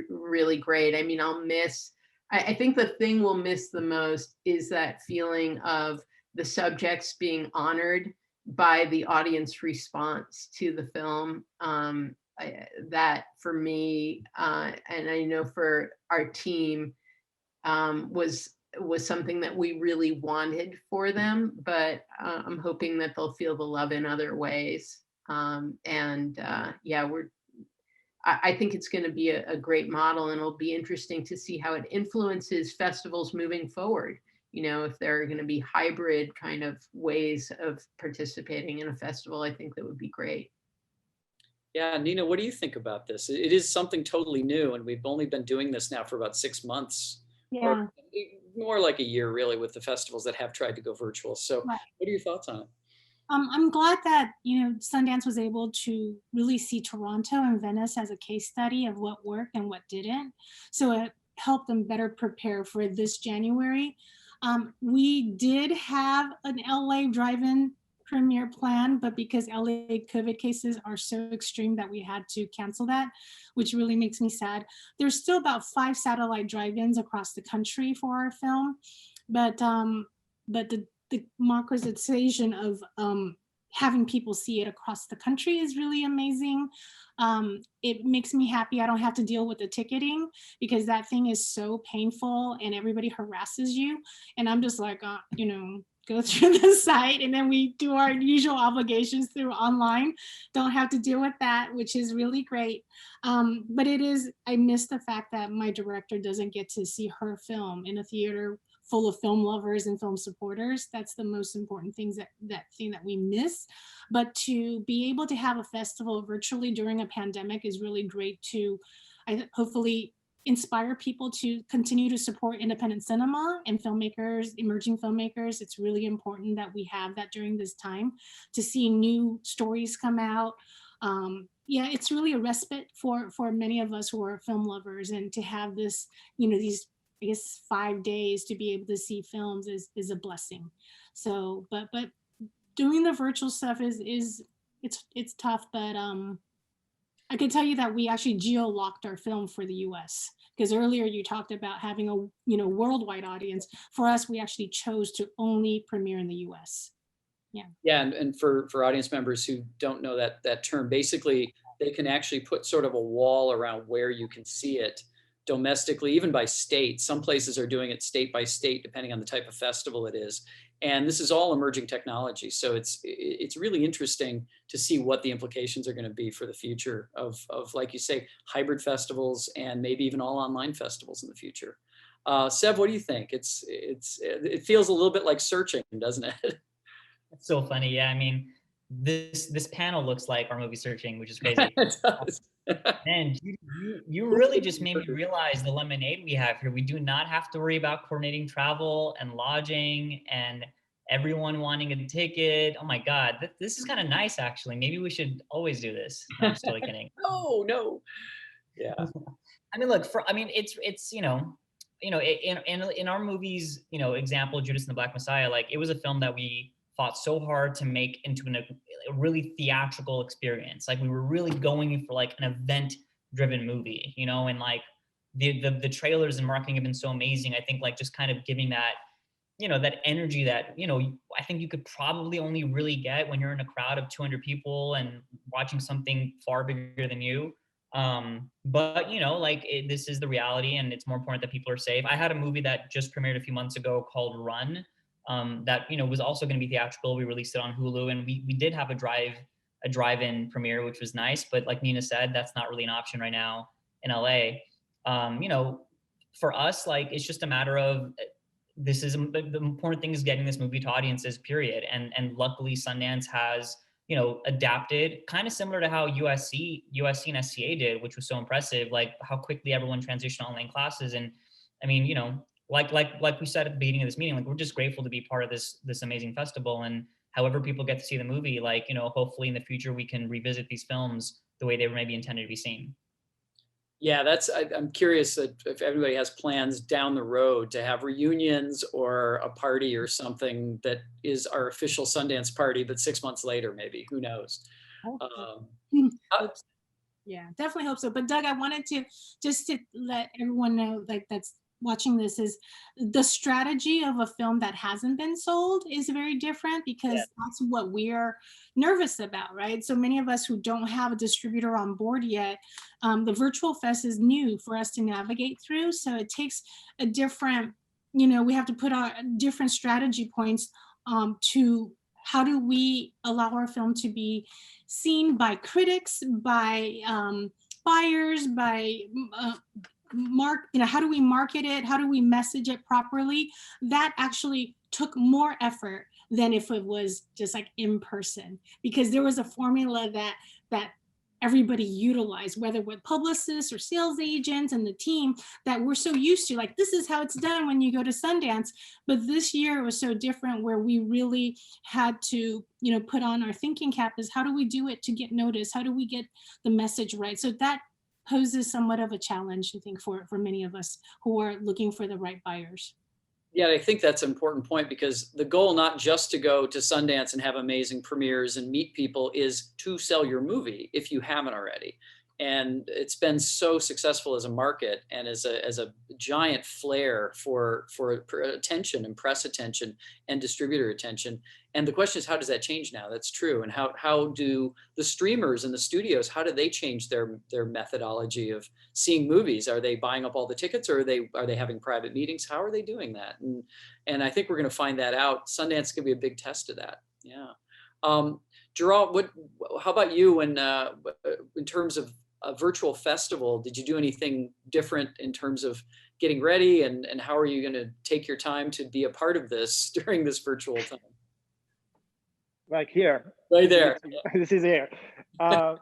really great. I mean, I think the thing we'll miss the most is that feeling of the subjects being honored by the audience response to the film. That for me, and I know for our team, was something that we really wanted for them, but I'm hoping that they'll feel the love in other ways. I think it's going to be a great model, and it'll be interesting to see how it influences festivals moving forward. If there are going to be hybrid kind of ways of participating in a festival, I think that would be great. Yeah, Nina, what do you think about this? It is something totally new, and we've only been doing this now for about 6 months. Yeah. Or more like a year, really, with the festivals that have tried to go virtual. So Right. What are your thoughts on it? I'm glad that, Sundance was able to really see Toronto and Venice as a case study of what worked and what didn't. So it helped them better prepare for this January. We did have an LA drive-in premiere plan, but because LA COVID cases are so extreme that we had to cancel that, which really makes me sad. There's still about 5 satellite drive-ins across the country for our film, but the democratization of having people see it across the country is really amazing. It makes me happy I don't have to deal with the ticketing, because that thing is so painful and everybody harasses you. And I'm just like, go through the site, and then we do our usual obligations through online. Don't have to deal with that, which is really great. But I miss the fact that my director doesn't get to see her film in a theater full of film lovers and film supporters. That's the most important thing that we miss. But to be able to have a festival virtually during a pandemic is really great to hopefully inspire people to continue to support independent cinema and filmmakers, emerging filmmakers. It's really important that we have that during this time, to see new stories come out. It's really a respite for many of us who are film lovers, and to have this, these, I guess, 5 days to be able to see films is a blessing. So, but doing the virtual stuff it's tough, but I can tell you that we actually geo-locked our film for the US, because earlier you talked about having a worldwide audience. For us, we actually chose to only premiere in the US. Yeah, and for audience members who don't know that term, basically they can actually put sort of a wall around where you can see it domestically, even by state. Some places are doing it state by state, depending on the type of festival it is. And this is all emerging technology. So it's really interesting to see what the implications are going to be for the future of, like you say, hybrid festivals and maybe even all online festivals in the future. Seb, what do you think? It feels a little bit like searching, doesn't it? It's so funny. Yeah, I mean, this panel looks like our movie searching, which is crazy. It does. And you really just made me realize the lemonade we have here. We do not have to worry about coordinating travel and lodging and everyone wanting a ticket. Oh my God, this is kind of nice, actually. Maybe we should always do this. No, I'm totally kidding. No. Yeah. I mean, look, it's in our movies, example, Judas and the Black Messiah, like it was a film that we fought so hard to make into a really theatrical experience. Like we were really going for like an event-driven movie, and like the trailers and marketing have been so amazing. I think like just kind of giving that, that energy that, I think you could probably only really get when you're in a crowd of 200 people and watching something far bigger than you. But this is the reality, and it's more important that people are safe. I had a movie that just premiered a few months ago called Run, that was also going to be theatrical. We released it on Hulu, and we did have a drive-in premiere, which was nice. But like Nina said, that's not really an option right now in LA. For us, like it's just a matter of the important thing is getting this movie to audiences, period. And luckily Sundance has adapted, kind of similar to how USC and SCA did, which was so impressive, like how quickly everyone transitioned to online classes. And I mean, like we said at the beginning of this meeting, like we're just grateful to be part of this amazing festival. And however people get to see the movie, like, hopefully in the future we can revisit these films the way they were maybe intended to be seen. Yeah, I'm curious if everybody has plans down the road to have reunions or a party or something that is our official Sundance party, but 6 months later, maybe, who knows? Yeah, definitely hope so. But Doug, I wanted to just to let everyone know, like that's watching this, is the strategy of a film that hasn't been sold is very different, because that's what we're nervous about, right? So many of us who don't have a distributor on board yet, the virtual fest is new for us to navigate through. So it takes a different, we have to put our different strategy points to how do we allow our film to be seen by critics, by buyers, by how do we market it? How do we message it properly? That actually took more effort than if it was just like in person, because there was a formula that everybody utilized, whether with publicists or sales agents and the team, that we're so used to, like, this is how it's done when you go to Sundance. But this year it was so different, where we really had to, put on our thinking cap, is how do we do it to get noticed? How do we get the message right? So that poses somewhat of a challenge, I think, for many of us who are looking for the right buyers. Yeah, I think that's an important point, because the goal, not just to go to Sundance and have amazing premieres and meet people, is to sell your movie if you haven't already. And it's been so successful as a market and as a giant flair for attention and press attention and distributor attention. And the question is, how does that change now? That's true. And how do the streamers and the studios, how do they change their methodology of seeing movies? Are they buying up all the tickets, or are they having private meetings? How are they doing that? And I think we're going to find that out. Sundance could be a big test of that. Yeah. Geraud, how about you? In terms of a virtual festival, did you do anything different in terms of getting ready, and how are you going to take your time to be a part of this during this virtual time? Like here. Right there. This is here. Yeah,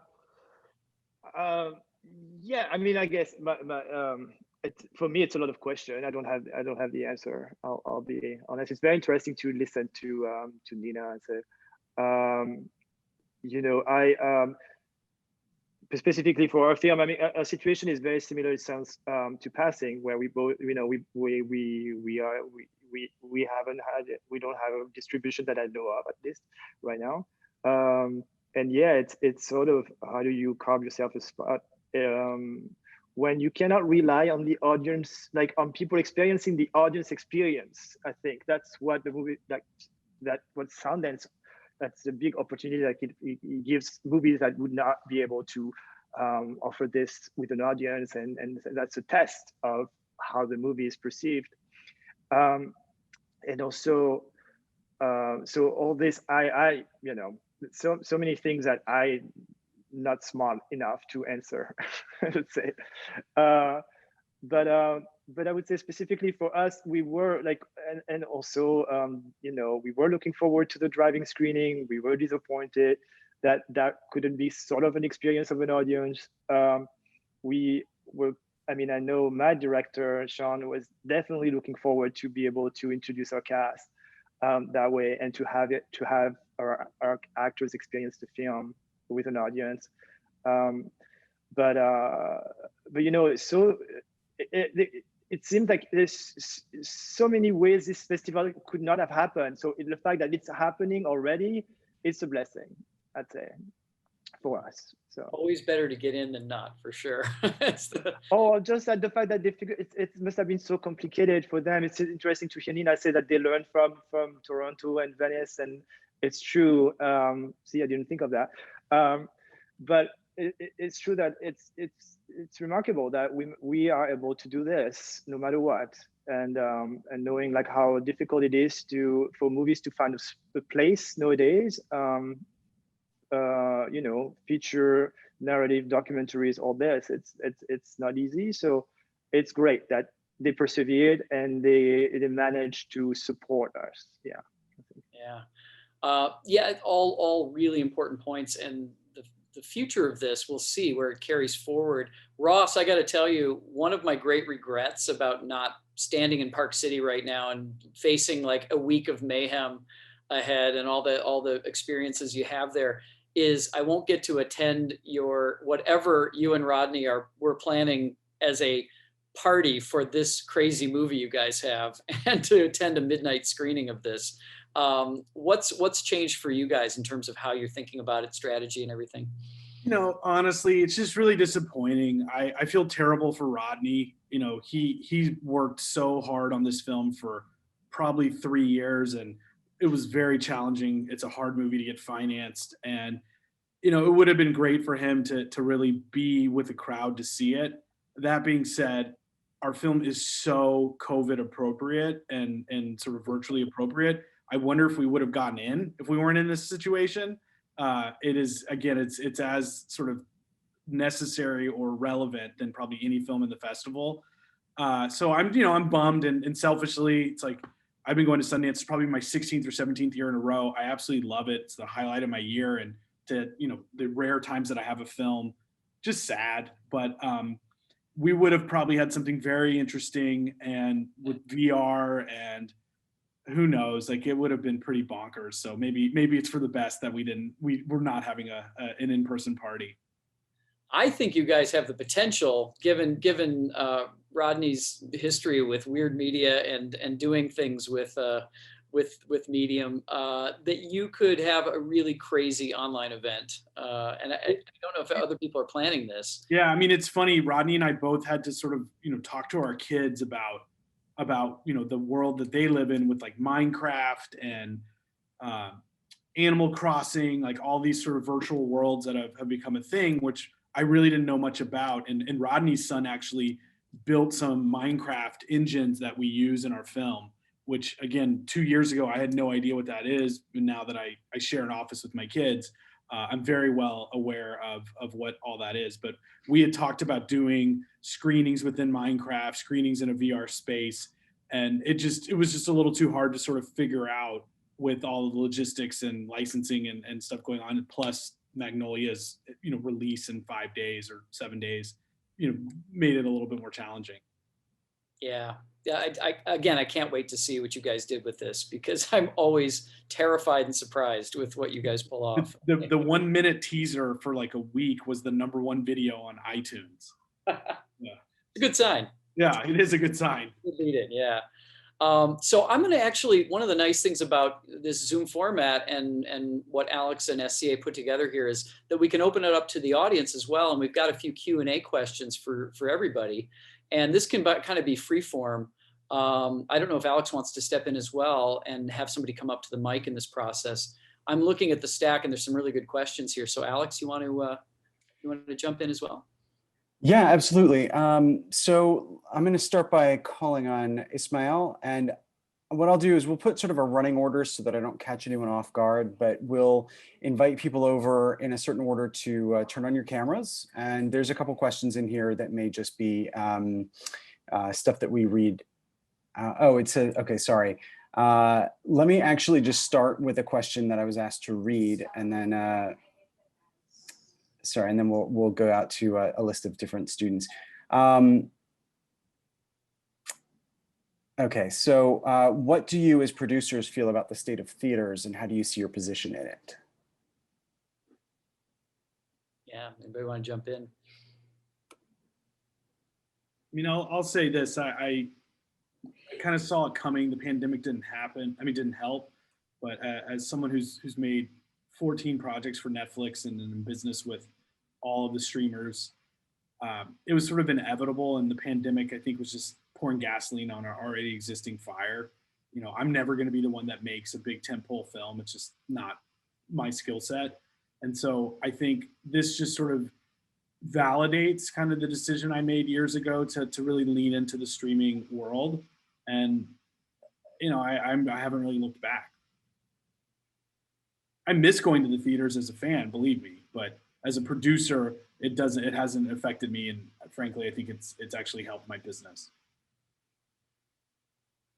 I mean, I guess for me, it's a lot of questions. I don't have the answer. I'll be honest. It's very interesting to listen to Nina and say, specifically for our film, I mean, a situation is very similar, it sounds, to Passing, where we both, we don't have a distribution that I know of, at least right now. And yeah, it's sort of, how do you carve yourself a spot when you cannot rely on the audience, like on people experiencing the audience experience? I think that's what the movie, what Sundance, that's a big opportunity that it gives movies that would not be able to offer this with an audience, and that's a test of how the movie is perceived. And also, so all this, so many things that I not smart enough to answer, I would say. But but I would say specifically for us, we were like, and also, you know, we were looking forward to the driving screening. We were disappointed that that couldn't be sort of an experience of an audience. We were, I mean, I know my director, Sean, was definitely looking forward to be able to introduce our cast that way, and to have our actors experience the film with an audience. But you know, so it seems like there's so many ways this festival could not have happened. So the fact that it's happening already, it's a blessing, I'd say, for us. So Always better to get in than not, for sure. oh, just that the fact that they figure it must have been so complicated for them. It's interesting to hear Nina say that they learned from Toronto and Venice, and it's true. See, I didn't think of that. But it's true that it's remarkable that we are able to do this no matter what, and knowing like how difficult it is for movies to find a place nowadays. You know, feature, narrative, documentaries, all this, it's not easy. So it's great that they persevered and they managed to support us. Yeah. Yeah, all really important points, and the future of this, we'll see where it carries forward. Ross, I got to tell you, one of my great regrets about not standing in Park City right now and facing like a week of mayhem ahead and all the experiences you have there is I won't get to attend your whatever you and Rodney we're planning as a party for this crazy movie you guys have, and to attend a midnight screening of this. What's changed for you guys in terms of how you're thinking about it, strategy and everything? You know, honestly, it's just really disappointing. I feel terrible for Rodney. You know, he worked so hard on this film for probably 3 years, and it was very challenging. It's a hard movie to get financed, and you know, it would have been great for him to really be with the crowd to see it. That being said, our film is so COVID appropriate and sort of virtually appropriate. I wonder if we would have gotten in if we weren't in this situation. It is, again, it's as sort of necessary or relevant than probably any film in the festival. So I'm bummed, and selfishly, it's like I've been going to Sundance. It's probably my 16th or 17th year in a row. I absolutely love it. It's the highlight of my year, and the rare times that I have a film, just sad. But we would have probably had something very interesting, and with VR and who knows, like it would have been pretty bonkers. So maybe it's for the best that we're not having an in-person party. I think you guys have the potential, given Rodney's history with weird media and doing things with Medium, that you could have a really crazy online event. And I don't know if other people are planning this. Yeah, I mean, it's funny. Rodney and I both had to sort of talk to our kids about the world that they live in with like Minecraft and Animal Crossing, like all these sort of virtual worlds that have become a thing, which I really didn't know much about. And Rodney's son actually built some Minecraft engines that we use in our film, which again, 2 years ago, I had no idea what that is. And now that I share an office with my kids, I'm very well aware of what all that is. But we had talked about doing screenings within Minecraft, screenings in a VR space. And it was just a little too hard to sort of figure out with all the logistics and licensing and stuff going on. Plus Magnolia's, release in 5 days or 7 days, made it a little bit more challenging. Yeah. I can't wait to see what you guys did with this, because I'm always terrified and surprised with what you guys pull off. The 1 minute teaser for like a week was the #1 video on iTunes. Yeah. It's a good sign. Yeah, it is a good sign. Good lead in, yeah. So I'm going to actually, one of the nice things about this Zoom format and what Alex and SCA put together here is that we can open it up to the audience as well. And we've got a few Q&A questions for everybody. And this can kind of be free form. I don't know if Alex wants to step in as well and have somebody come up to the mic in this process. I'm looking at the stack and there's some really good questions here. So Alex, you want to jump in as well? Yeah, absolutely. So I'm going to start by calling on Ismail, and what I'll do is we'll put sort of a running order so that I don't catch anyone off guard, but we'll invite people over in a certain order to turn on your cameras. And there's a couple questions in here that may just be stuff that we read. Oh, it says, okay, sorry. Let me actually just start with a question that I was asked to read, and then, sorry, and then we'll go out to a list of different students. Okay, so what do you as producers feel about the state of theaters, and how do you see your position in it? Yeah, anybody want to jump in? I mean, I'll say this. I kind of saw it coming. The pandemic didn't happen. I mean, didn't help. But as someone who's made 14 projects for Netflix and in business with all of the streamers, it was sort of inevitable. And the pandemic, I think, was just pouring gasoline on our already existing fire. You know, I'm never going to be the one that makes a big tentpole film. It's just not my skill set. And so I think this just sort of validates kind of the decision I made years ago to really lean into the streaming world. And, you know, I haven't really looked back. I miss going to the theaters as a fan, believe me, but as a producer, it hasn't affected me. And frankly, I think it's actually helped my business.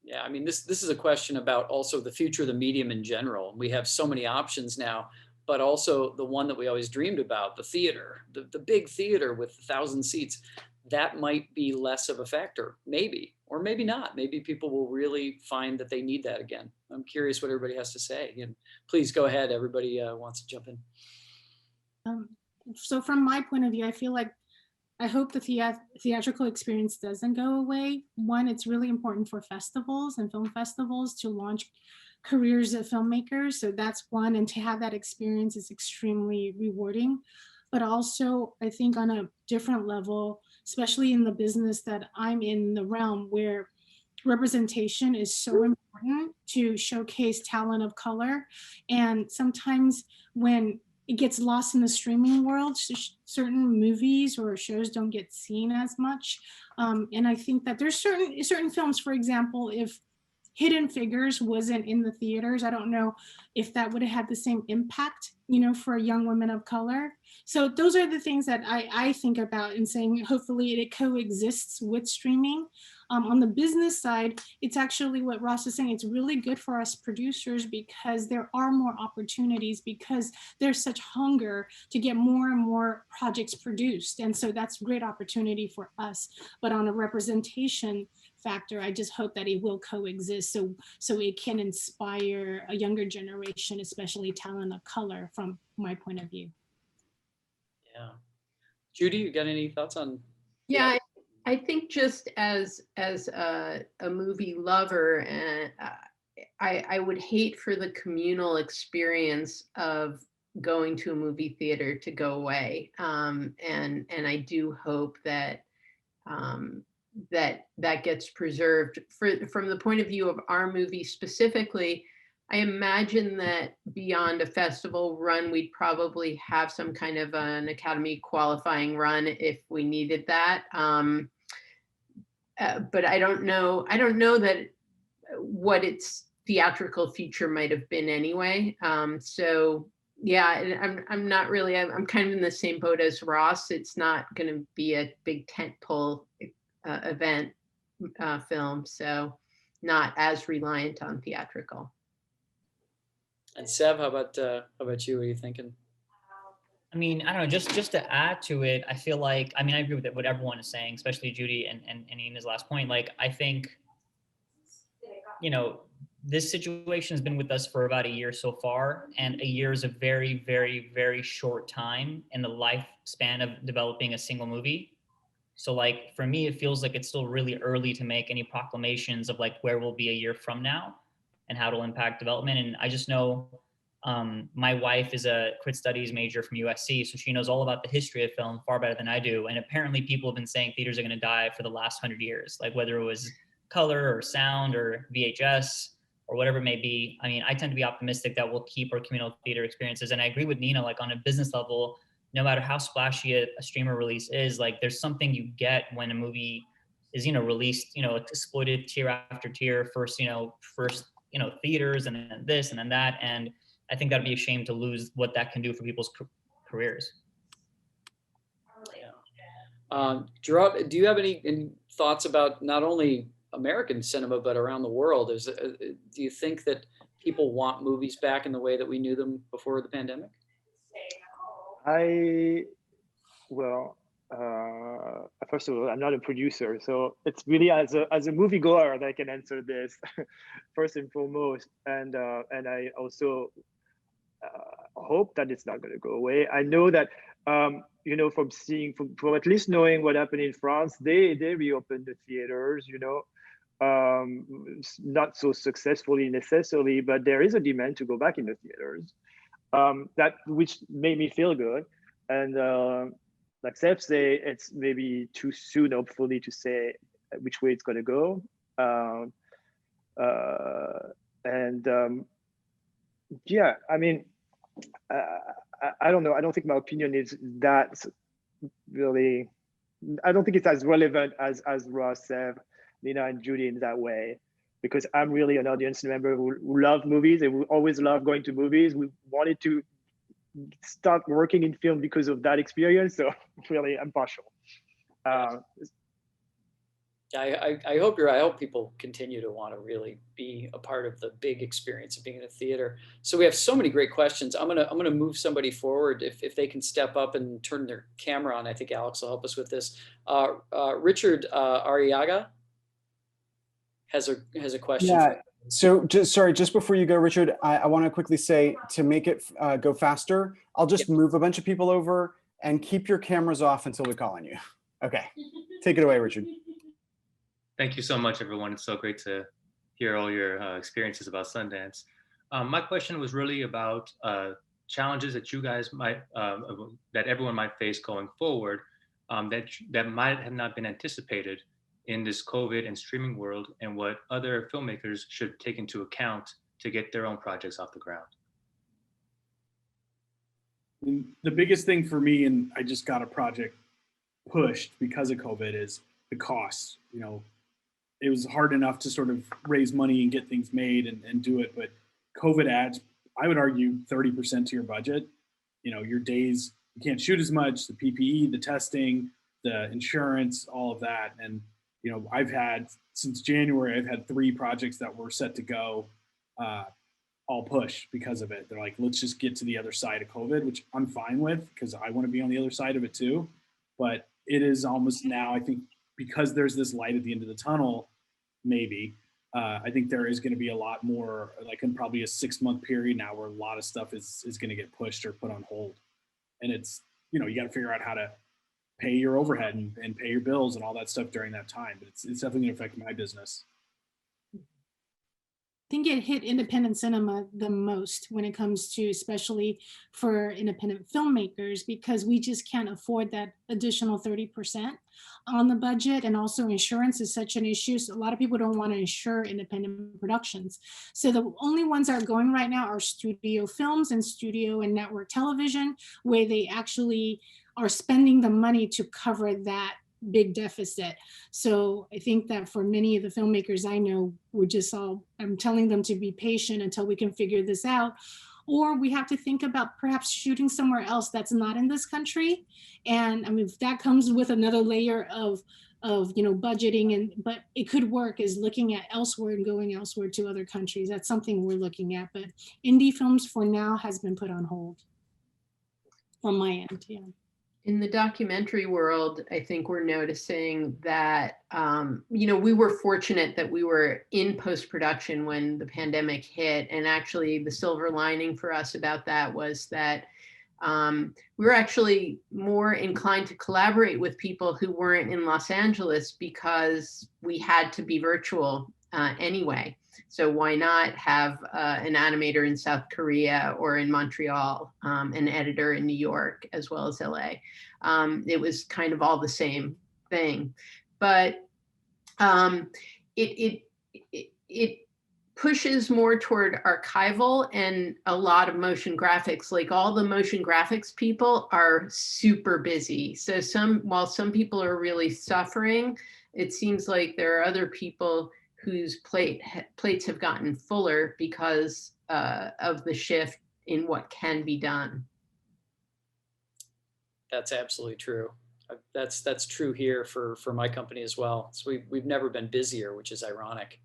Yeah, I mean, this is a question about also the future of the medium in general. We have so many options now, but also the one that we always dreamed about, the theater, the big theater with 1,000 seats, that might be less of a factor, maybe, or maybe not. Maybe people will really find that they need that again. I'm curious what everybody has to say. And please go ahead, everybody wants to jump in. So from my point of view, I feel like I hope the theatrical experience doesn't go away. One, it's really important for festivals and film festivals to launch careers of filmmakers. So that's one, and to have that experience is extremely rewarding. But also, I think on a different level, especially in the business that I'm in, the realm where representation is so important to showcase talent of color. And sometimes when it gets lost in the streaming world, certain movies or shows don't get seen as much. And I think that there's certain films, for example, if Hidden Figures wasn't in the theaters, I don't know if that would have had the same impact, you know, for young women of color. So those are the things that I think about in saying, hopefully it coexists with streaming. On the business side, it's actually what Ross is saying. It's really good for us producers because there are more opportunities, because there's such hunger to get more and more projects produced. And so that's a great opportunity for us. But on a representation factor, I just hope that it will coexist so it can inspire a younger generation, especially talent of color, from my point of view. Yeah. Judy, you got any thoughts on? Yeah, I think just as a movie lover, and I would hate for the communal experience of going to a movie theater to go away. And I do hope that that gets preserved. From the point of view of our movie specifically, I imagine that beyond a festival run, we'd probably have some kind of an Academy qualifying run if we needed that. But I don't know that what its theatrical future might have been anyway. So yeah, I'm not really, I'm kind of in the same boat as Ross. It's not going to be a big tentpole event film, so not as reliant on theatrical. And Sev, how about you? What are you thinking? I mean, I don't know, just to add to it, I feel like, I mean, I agree with what everyone is saying, especially Judy and Ina's last point. Like, I think, you know, this situation has been with us for about a year so far, and a year is a very, very, very short time in the lifespan of developing a single movie. So like, for me, it feels like it's still really early to make any proclamations of like where we'll be a year from now and how it'll impact development. And I just know my wife is a crit studies major from USC, so she knows all about the history of film far better than I do. And apparently people have been saying theaters are going to die for the last 100 years, like whether it was color or sound or VHS or whatever it may be. I mean, I tend to be optimistic that we'll keep our communal theater experiences. And I agree with Nina, like on a business level, no matter how splashy a streamer release is, like there's something you get when a movie is, you know, released, you know, exploited tier after tier, first theaters and then this and then that. And I think that'd be a shame to lose what that can do for people's careers. Yeah. Geraud, do you have any thoughts about not only American cinema, but around the world? Do you think that people want movies back in the way that we knew them before the pandemic? Well, first of all, I'm not a producer, so it's really as a moviegoer that I can answer this first and foremost. And I also hope that it's not going to go away. I know that you know, from at least knowing what happened in France, they reopened the theaters. You know, not so successfully necessarily, but there is a demand to go back in the theaters. Which made me feel good. And like Seb say, it's maybe too soon, hopefully, to say which way it's going to go. Yeah, I mean, I don't know. I don't think my opinion is that really. I don't think it's as relevant as Ross, Seb, Nina, and Judy in that way, because I'm really an audience member who love movies and who always love going to movies. We wanted to start working in film because of that experience. So really, I'm partial. I hope you're right. I hope people continue to want to really be a part of the big experience of being in a theater. So we have so many great questions. I'm gonna move somebody forward if they can step up and turn their camera on. I think Alex will help us with this. Richard Arriaga has a question. Yeah. So just before you go, Richard, I want to quickly say, to make it go faster, I'll just move a bunch of people over and keep your cameras off until we call on you. Okay, take it away, Richard. Thank you so much, everyone. It's so great to hear all your experiences about Sundance. My question was really about challenges that you guys might, that everyone might face going forward, that might have not been anticipated in this COVID and streaming world, and what other filmmakers should take into account to get their own projects off the ground. The biggest thing for me, and I just got a project pushed because of COVID, is the costs. You know, it was hard enough to sort of raise money and get things made and do it, but COVID adds, I would argue, 30% to your budget. You know, your days, you can't shoot as much, the PPE, the testing, the insurance, all of that. And you know, I've had, since January, I've had 3 projects that were set to go, all push because of it. They're like, let's just get to the other side of COVID, which I'm fine with, because I want to be on the other side of it too. But it is almost now, I think, because there's this light at the end of the tunnel, maybe, I think there is going to be a lot more, like in probably a 6-month period now, where a lot of stuff is going to get pushed or put on hold. And it's, you know, you got to figure out how to pay your overhead and pay your bills and all that stuff during that time. But it's definitely going to affect my business. I think it hit independent cinema the most when it comes to, especially for independent filmmakers, because we just can't afford that additional 30% on the budget. And also insurance is such an issue. So a lot of people don't want to insure independent productions. So the only ones that are going right now are studio films and studio and network television, where they actually are spending the money to cover that big deficit. So I think that for many of the filmmakers I know, I'm telling them to be patient until we can figure this out, or we have to think about perhaps shooting somewhere else that's not in this country. And I mean, that comes with another layer of you know, budgeting, but it could work, is looking at elsewhere and going elsewhere to other countries. That's something we're looking at, but indie films for now has been put on hold from my end. Yeah. In the documentary world, I think we're noticing that, you know, we were fortunate that we were in post-production when the pandemic hit. And actually the silver lining for us about that was that we were actually more inclined to collaborate with people who weren't in Los Angeles, because we had to be virtual anyway. So why not have an animator in South Korea or in Montreal, an editor in New York, as well as LA. It was kind of all the same thing, but it pushes more toward archival and a lot of motion graphics. Like all the motion graphics people are super busy. So while some people are really suffering, it seems like there are other people whose plates have gotten fuller because of the shift in what can be done. That's absolutely true. That's true here for my company as well. So we've never been busier, which is ironic.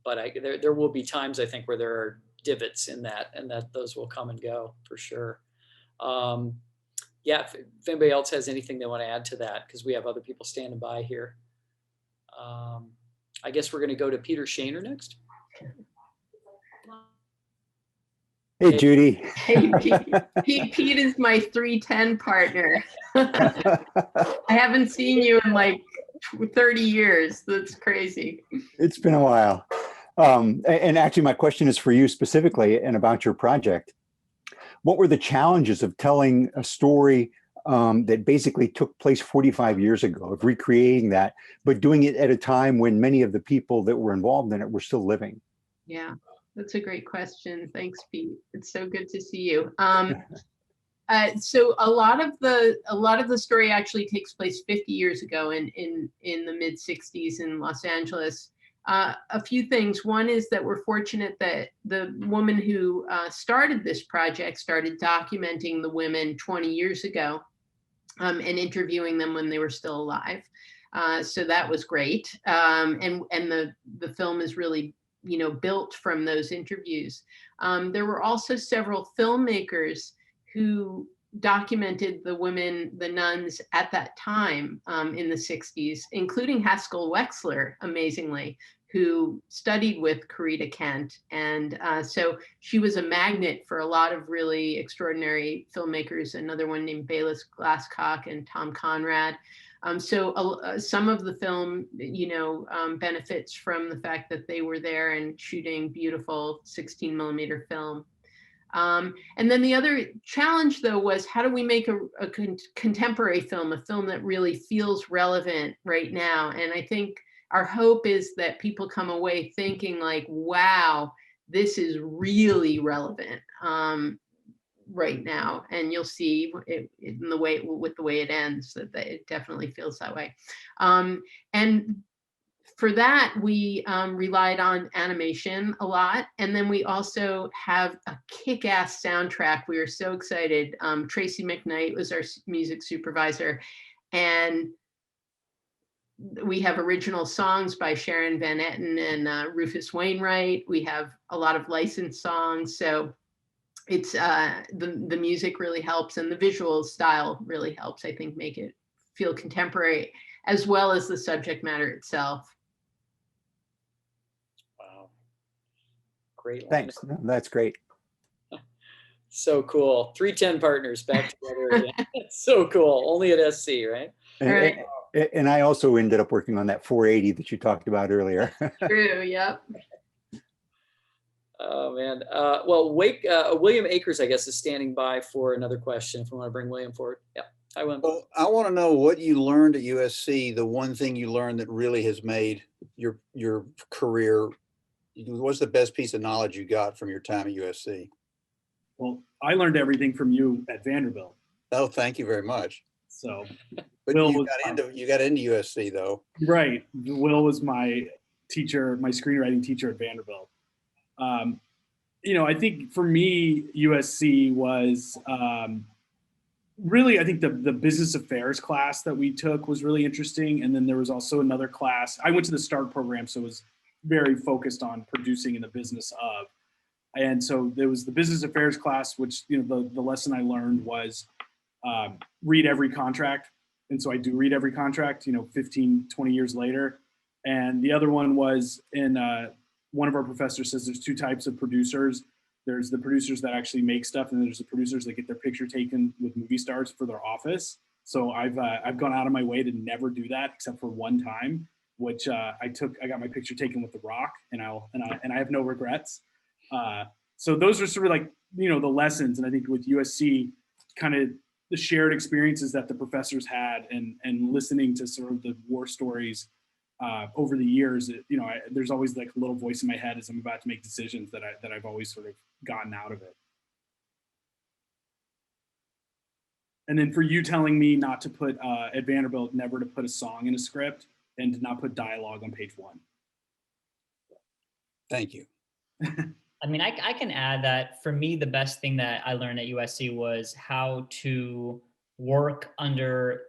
But there will be times, I think, where there are divots in that, and that those will come and go for sure. Yeah, if anybody else has anything they want to add to that, because we have other people standing by here. I guess we're going to go to Peter Shaner next. Hey, Judy. Hey, Pete is my 310 partner. I haven't seen you in like 30 years. That's crazy. It's been a while. And actually, my question is for you specifically and about your project. What were the challenges of telling a story that basically took place 45 years ago, of recreating that, but doing it at a time when many of the people that were involved in it were still living? Yeah, that's a great question. Thanks, Pete. It's so good to see you. So a lot of the story actually takes place 50 years ago in the mid 60s in Los Angeles. A few things. One is that we're fortunate that the woman who started this project started documenting the women 20 years ago and interviewing them when they were still alive. So that was great. And the film is really, built from those interviews. There were also several filmmakers who documented the women, the nuns at that time in the 60s, including Haskell Wexler, amazingly, who studied with Corita Kent. And so she was a magnet for a lot of really extraordinary filmmakers, another one named Bayless Glasscock and Tom Conrad. So some of the film, benefits from the fact that they were there and shooting beautiful 16 millimeter film. And then the other challenge, though, was how do we make a contemporary film, a film that really feels relevant right now? And I think our hope is that people come away thinking like, wow, this is really relevant right now. And you'll see it in the way, with the way it ends, that it definitely feels that way. And for that, we relied on animation a lot. And then we also have a kick-ass soundtrack. We were so excited. Tracy McKnight was our music supervisor. And we have original songs by Sharon Van Etten and Rufus Wainwright. We have a lot of licensed songs. So it's the music really helps, and the visual style really helps, I think, make it feel contemporary, as well as the subject matter itself. Wow. Great. Thanks. That's great. So cool. 310 partners back together again. So cool. Only at SC, right? And I also ended up working on that 480 that you talked about earlier. True, yep. Oh, man. Well, William Akers, I guess, is standing by for another question if we want to bring William forward. Yeah. Hi, William. Well, I want to know what you learned at USC, the one thing you learned that really has made your career. What's the best piece of knowledge you got from your time at USC? Well, I learned everything from you at Vanderbilt. Oh, thank you very much. So, but Will you got into USC though. Right. Will was my teacher, my screenwriting teacher at Vanderbilt. I think for me, USC was really, I think the business affairs class that we took was really interesting. And then there was also another class. I went to the START program, so it was very focused on producing in the business of. And so there was the business affairs class, which, the lesson I learned was read every contract. And so I do read every contract, 15, 20 years later. And the other one was one of our professors says there's two types of producers. There's the producers that actually make stuff, and there's the producers that get their picture taken with movie stars for their office. So I've gone out of my way to never do that except for one time, which I got my picture taken with The Rock, and I have no regrets. So those are sort of like, the lessons. And I think with USC, kind of the shared experiences that the professors had and listening to sort of the war stories over the years, there's always like a little voice in my head as I'm about to make decisions that I've always sort of gotten out of it. And then for you telling me not to put, at Vanderbilt, never to put a song in a script and to not put dialogue on page 1. Thank you. I mean, I can add that for me, the best thing that I learned at USC was how to work under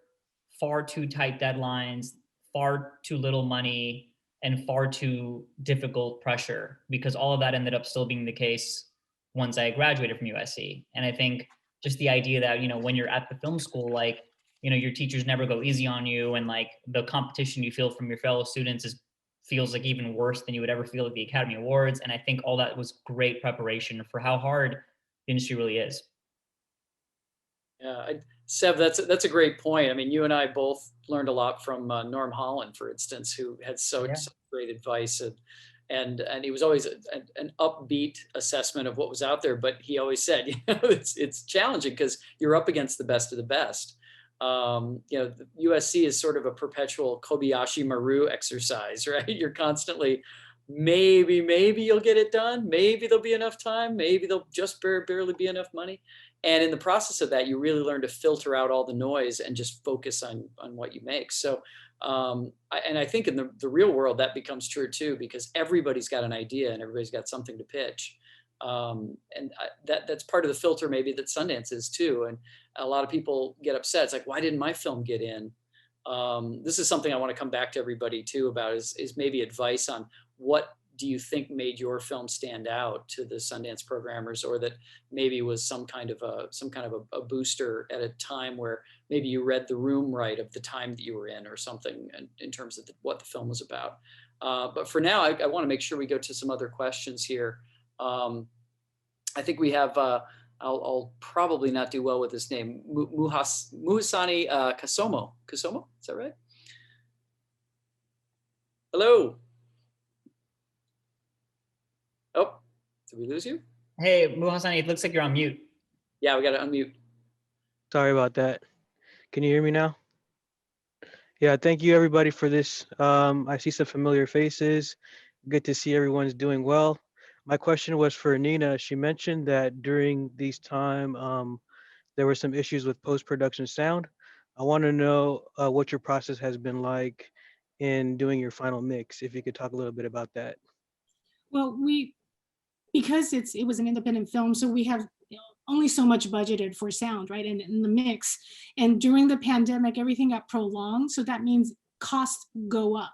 far too tight deadlines, far too little money, and far too difficult pressure, because all of that ended up still being the case once I graduated from USC. And I think just the idea that, you know, when you're at the film school, like, you know, your teachers never go easy on you, and like the competition you feel from your fellow students feels like even worse than you would ever feel at the Academy Awards. And I think all that was great preparation for how hard the industry really is. Yeah, Seb, that's a great point. I mean, you and I both learned a lot from Norm Holland, for instance, who had such great advice, and he was always an upbeat assessment of what was out there. But he always said, you know, it's challenging because you're up against the best of the best. You know, the USC is sort of a perpetual Kobayashi Maru exercise, right? You're constantly, maybe you'll get it done. Maybe there'll be enough time. Maybe there'll just barely be enough money. And in the process of that, you really learn to filter out all the noise and just focus on what you make. So, I think in the real world, that becomes true too, because everybody's got an idea and everybody's got something to pitch. That's part of the filter maybe that Sundance is too. And a lot of people get upset. It's like, why didn't my film get in? This is something I want to come back to everybody too about is maybe advice on what do you think made your film stand out to the Sundance programmers, or that maybe was some kind of a booster at a time where maybe you read the room right of the time that you were in, or something in terms of what the film was about. But for now, I want to make sure we go to some other questions here. I think we have, I'll probably not do well with this name, Muhasani Kasomo. Kasomo, is that right? Hello. Oh, did we lose you? Hey, Muhasani, it looks like you're on mute. Yeah, we got to unmute. Sorry about that. Can you hear me now? Yeah, thank you everybody for this. I see some familiar faces. Good to see everyone's doing well. My question was for Nina. She mentioned that during these time, there were some issues with post-production sound. I want to know what your process has been like in doing your final mix, if you could talk a little bit about that. Well, because it was an independent film, so we have only so much budgeted for sound, right? And in the mix. And during the pandemic, everything got prolonged. So that means costs go up.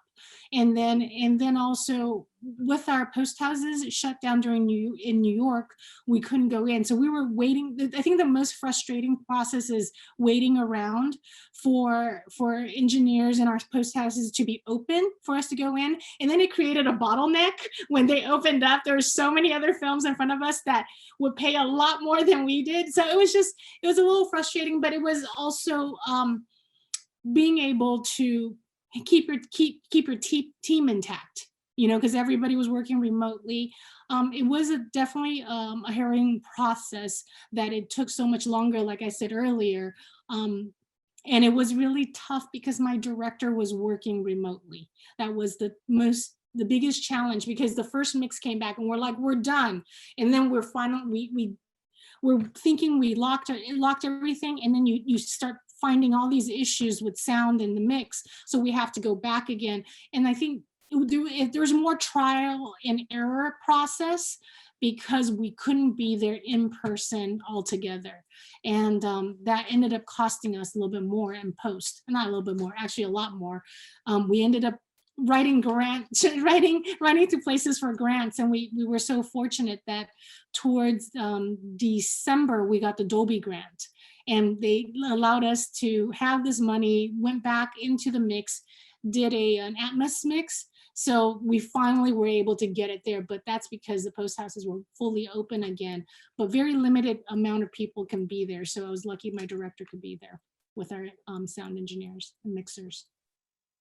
And then also with our post houses shut down in New York, we couldn't go in. So we were waiting. I think the most frustrating process is waiting around for engineers in our post houses to be open for us to go in. And then it created a bottleneck when they opened up. There were so many other films in front of us that would pay a lot more than we did. So it was a little frustrating, but it was also being able to keep your team intact, you know, because everybody was working remotely. It was definitely a harrowing process that it took so much longer, like I said earlier. And it was really tough because my director was working remotely. That was the biggest challenge, because the first mix came back and we're like, we're done. And then we're we're thinking we locked everything, and then you start finding all these issues with sound in the mix. So we have to go back again. And I think there's more trial and error process because we couldn't be there in person altogether. And that ended up costing us a little bit more in post. Not a little bit more, actually a lot more. We ended up writing grants, writing to places for grants. And we were so fortunate that towards December, we got the Dolby grant. And they allowed us to have this money, went back into the mix, did an Atmos mix. So we finally were able to get it there, but that's because the post houses were fully open again, but very limited amount of people can be there. So I was lucky my director could be there with our sound engineers and mixers.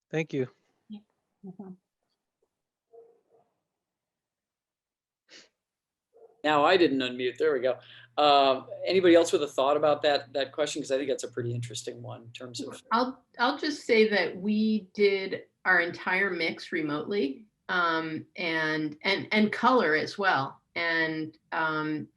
Thank you. Yeah, no problem. Now I didn't unmute. There we go. Anybody else with a thought about that question? Because I think that's a pretty interesting one in terms of. I'll just say that we did our entire mix remotely, and color as well. And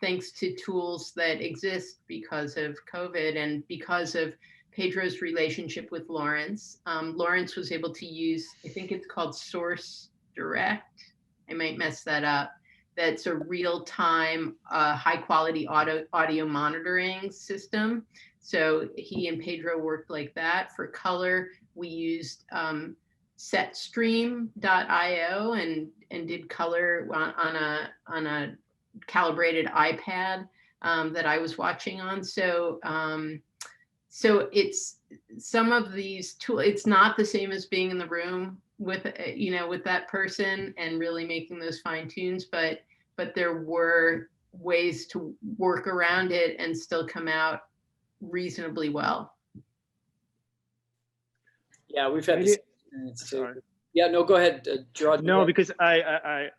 thanks to tools that exist because of COVID and because of Pedro's relationship with Lawrence, Lawrence was able to use, I think it's called Source Direct. I might mess that up. That's a real-time, high-quality audio monitoring system. So he and Pedro worked like that. For color, we used setstream.io and did color on a calibrated iPad that I was watching on. So so it's some of these tools, it's not the same as being in the room with, with that person and really making those fine tunes, but there were ways to work around it and still come out reasonably well. Yeah, we've had this experience too. Sorry. Yeah, no, go ahead, Geraud. No, because I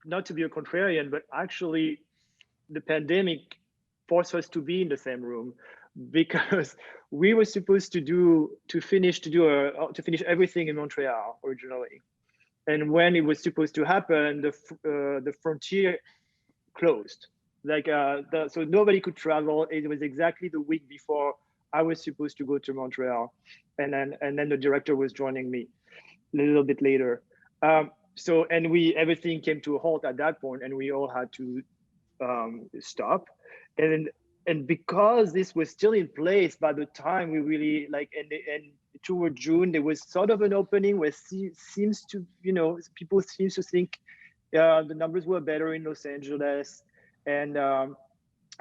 not to be a contrarian, but actually the pandemic forced us to be in the same room, because we were supposed to finish everything in Montreal originally, and when it was supposed to happen, the frontier closed. So nobody could travel. It was exactly the week before I was supposed to go to Montreal, and then the director was joining me a little bit later. So everything came to a halt at that point, and we all had to stop. And because this was still in place by the time we really and toward June, there was sort of an opening where seems to, people seems to think the numbers were better in Los Angeles, and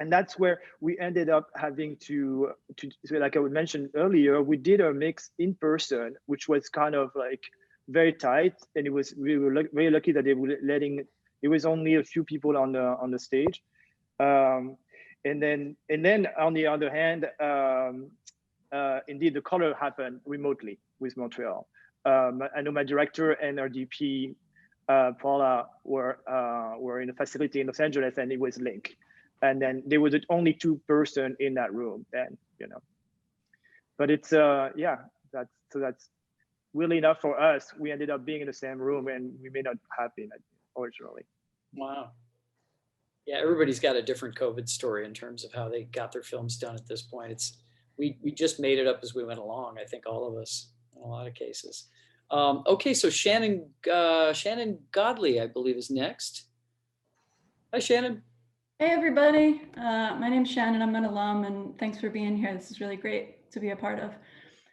that's where we ended up having to like I mentioned earlier, we did a mix in person, which was kind of like very tight, and we were very lucky that they were it was only a few people on the stage. And then on the other hand, indeed the color happened remotely with Montreal. I know my director and our DP, Paula, were in a facility in Los Angeles, and it was linked. And then there was only 2 person in that room, and but it's that's really enough for us. We ended up being in the same room, and we may not have been originally. Wow. Yeah, everybody's got a different COVID story in terms of how they got their films done at this point. We just made it up as we went along, I think, all of us, in a lot of cases. Okay, so Shannon Godley, I believe, is next. Hi, Shannon. Hey, everybody. My name's Shannon. I'm an alum, and thanks for being here. This is really great to be a part of.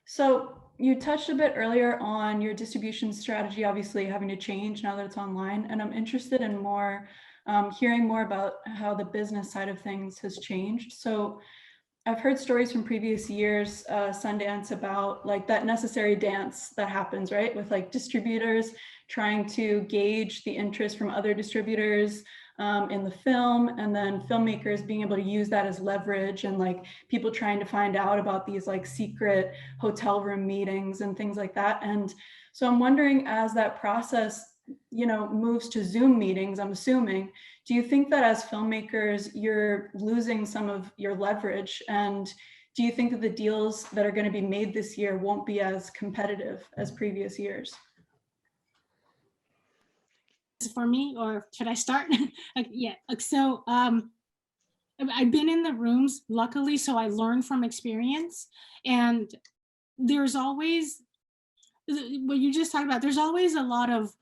So you touched a bit earlier on your distribution strategy, obviously having to change now that it's online, and I'm interested in more hearing more about how the business side of things has changed. So I've heard stories from previous years, Sundance, about like that necessary dance that happens, right? With like distributors trying to gauge the interest from other distributors in the film, and then filmmakers being able to use that as leverage, and like people trying to find out about these like secret hotel room meetings and things like that. And so I'm wondering, as that process moves to Zoom meetings, I'm assuming, do you think that as filmmakers, you're losing some of your leverage? And do you think that the deals that are going to be made this year won't be as competitive as previous years? For me, or should I start? Yeah, so I've been in the rooms, luckily, so I learned from experience. And there's always, what you just talked about, there's always a lot of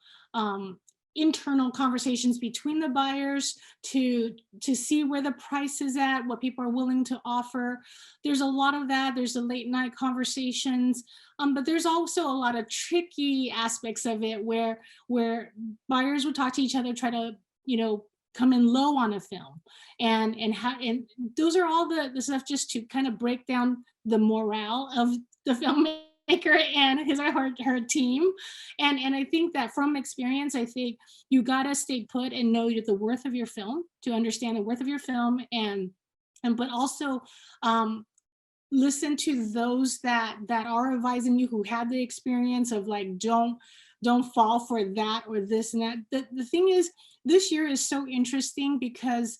internal conversations between the buyers to see where the price is at, what people are willing to offer. There's a lot of that. There's the late night conversations, but there's also a lot of tricky aspects of it where buyers would talk to each other, try to come in low on a film, and those are all the stuff just to kind of break down the morale of the filmmaker and his or her team. And I think that from experience, I think you gotta stay put and know the worth of your film, to understand the worth of your film, but also listen to those that are advising you, who had the experience of like, don't fall for that or this and that. The thing is, this year is so interesting because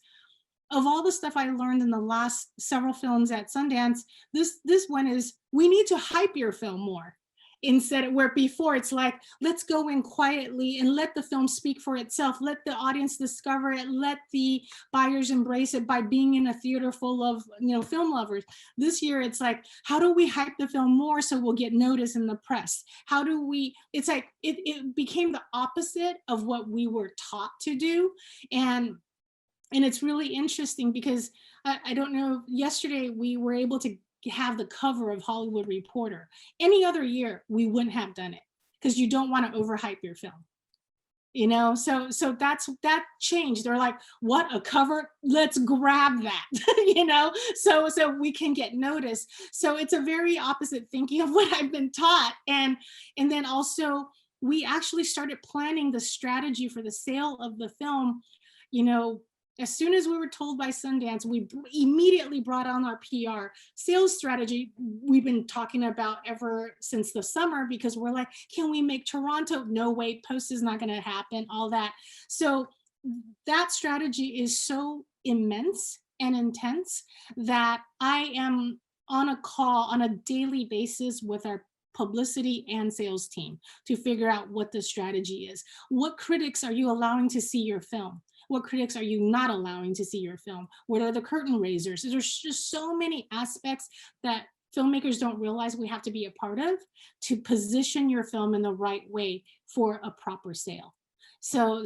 of all the stuff I learned in the last several films at Sundance. This one is, we need to hype your film more, instead of where before it's like, let's go in quietly and let the film speak for itself, let the audience discover it, let the buyers embrace it by being in a theater full of film lovers. This year it's like, how do we hype the film more so we'll get noticed in the press? How do we, it's like it became the opposite of what we were taught to do. And And it's really interesting because I don't know, yesterday we were able to have the cover of Hollywood Reporter. Any other year, we wouldn't have done it because you don't want to overhype your film. So that changed. They're like, what, a cover? Let's grab that, so we can get noticed. So it's a very opposite thinking of what I've been taught. And then also we actually started planning the strategy for the sale of the film. As soon as we were told by Sundance, we immediately brought on our PR sales strategy. We've been talking about ever since the summer, because we're like, can we make Toronto? No way, post is not going to happen, all that. So that strategy is so immense and intense that I am on a call on a daily basis with our publicity and sales team to figure out what the strategy is. What critics are you allowing to see your film? What critics are you not allowing to see your film? What are the curtain raisers? There's just so many aspects that filmmakers don't realize we have to be a part of to position your film in the right way for a proper sale. So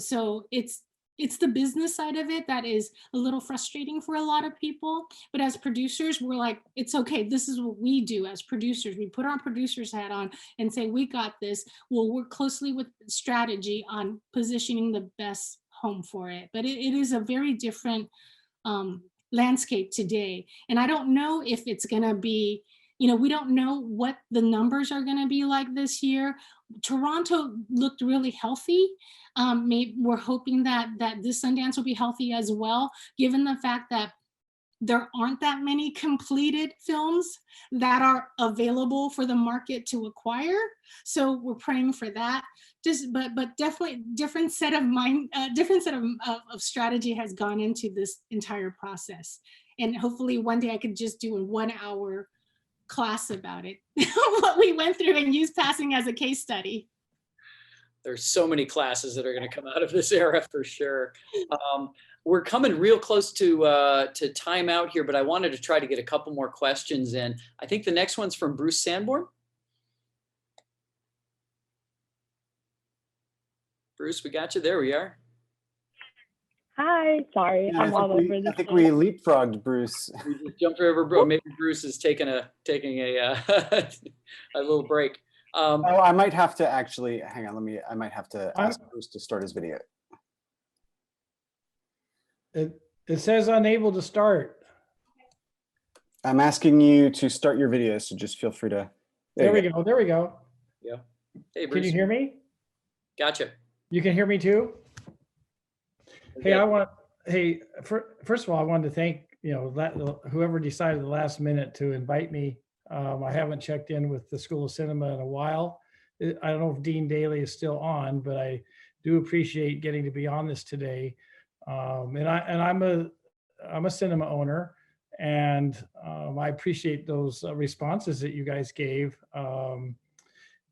it's the business side of it that is a little frustrating for a lot of people. But as producers, we're like, it's okay. This is what we do as producers. We put our producer's hat on and say, we got this. We'll work closely with strategy on positioning the best home for it. But it is a very different landscape today. And I don't know if it's going to be, we don't know what the numbers are going to be like this year. Toronto looked really healthy. We're hoping that this Sundance will be healthy as well, given the fact that there aren't that many completed films that are available for the market to acquire. So we're praying for that. But definitely different set of strategy has gone into this entire process. And hopefully one day I could just do a 1-hour class about it, what we went through, and use passing as a case study. There's so many classes that are going to come out of this era for sure. We're coming real close to time out here, but I wanted to try to get a couple more questions in. I think the next one's from Bruce Sanborn. Bruce, we got you. There we are. Hi, sorry, Yeah, I'm all over this. I think we leapfrogged Bruce. We just jumped over Bruce. Maybe Bruce is taking a a little break. Oh, I might have to actually, hang on, I might have to ask Bruce to start his video. It says unable to start. I'm asking you to start your video, so just feel free to. There we go. There we go. Yeah. Hey, Bruce. Can you hear me? Gotcha. You can hear me too? Hey, first of all, I wanted to thank, whoever decided the last minute to invite me. I haven't checked in with the School of Cinema in a while. I don't know if Dean Daly is still on, but I do appreciate getting to be on this today. And I'm a cinema owner, and I appreciate those responses that you guys gave.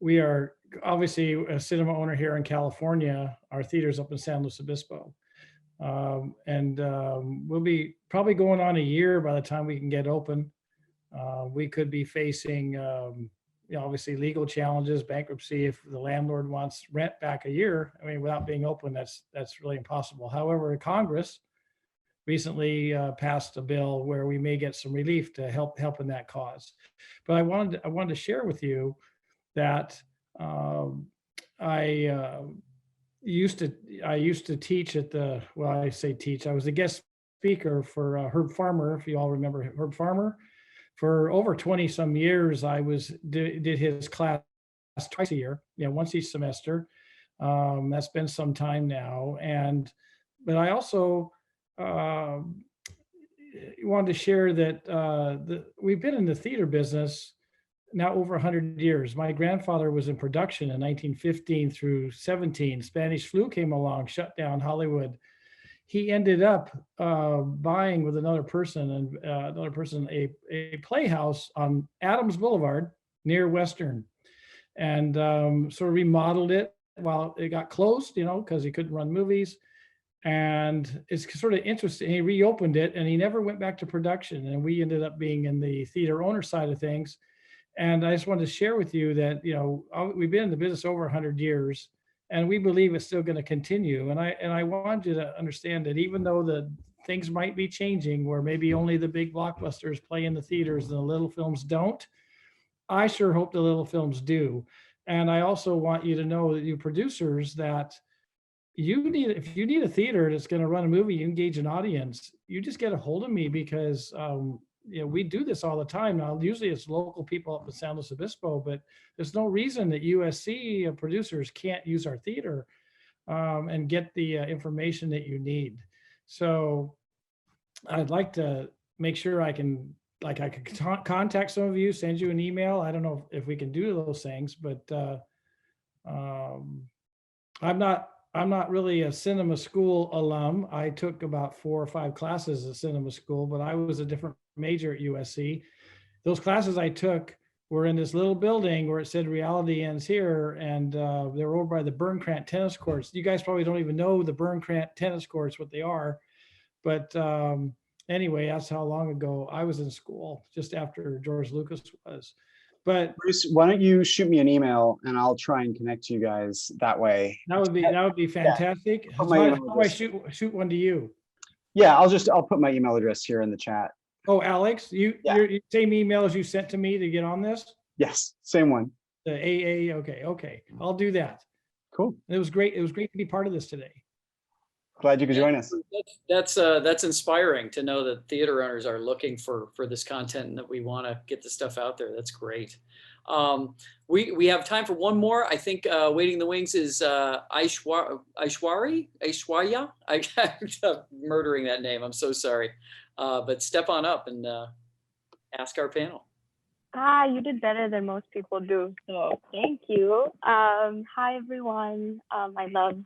We are obviously a cinema owner here in California. Our theater's up in San Luis Obispo. We'll be probably going on a year by the time we can get open. We could be facing, obviously legal challenges, bankruptcy if the landlord wants rent back a year. I mean, without being open, that's really impossible. However, Congress recently passed a bill where we may get some relief to help in that cause. But I wanted to share with you that I used to teach at the, I say teach, I was a guest speaker for Herb Farmer, if you all remember Herb Farmer. For over 20 some years, I did his class twice a year, once each semester. That's been some time now. But I also wanted to share that we've been in the theater business now over 100 years. My grandfather was in production in 1915 through 17. Spanish flu came along, shut down Hollywood. He ended up buying with another person a playhouse on Adams Boulevard near Western, and sort of remodeled it while it got closed, because he couldn't run movies. And it's sort of interesting. He reopened it, and he never went back to production. And we ended up being in the theater owner side of things. And I just wanted to share with you that we've been in the business over 100 years. And we believe it's still going to continue. And I want you to understand that even though the things might be changing where maybe only the big blockbusters play in the theaters and the little films don't. I sure hope the little films do. And I also want you to know that you producers that if you need a theater that's going to run a movie, you engage an audience, you just get a hold of me because we do this all the time. Now, usually it's local people up in San Luis Obispo, but there's no reason that USC producers can't use our theater and get the information that you need. So I'd like to make sure I can contact some of you, send you an email. I don't know if we can do those things, but I'm not really a cinema school alum. I took about 4 or 5 classes at cinema school, but I was a different major at USC. Those classes I took were in this little building where it said reality ends here, and they were over by the Byrne-Crant tennis courts. You guys probably don't even know the Byrne-Crant tennis courts, what they are. But anyway, that's how long ago I was in school, just after George Lucas was. But Bruce, why don't you shoot me an email and I'll try and connect you guys that way. That would be fantastic. Yeah, How do I shoot one to you? Yeah, I'll put my email address here in the chat. Oh, Alex, your same email as you sent to me to get on this? Yes, same one. The AA, okay. I'll do that. Cool. It was great to be part of this today. Glad you could join us. That's inspiring to know that theater owners are looking for this content and that we want to get the stuff out there. That's great. We have time for one more. I think waiting in the wings is Aishwarya. I'm murdering that name. I'm so sorry. But step on up and ask our panel. You did better than most people do. So thank you. Hi, everyone. I love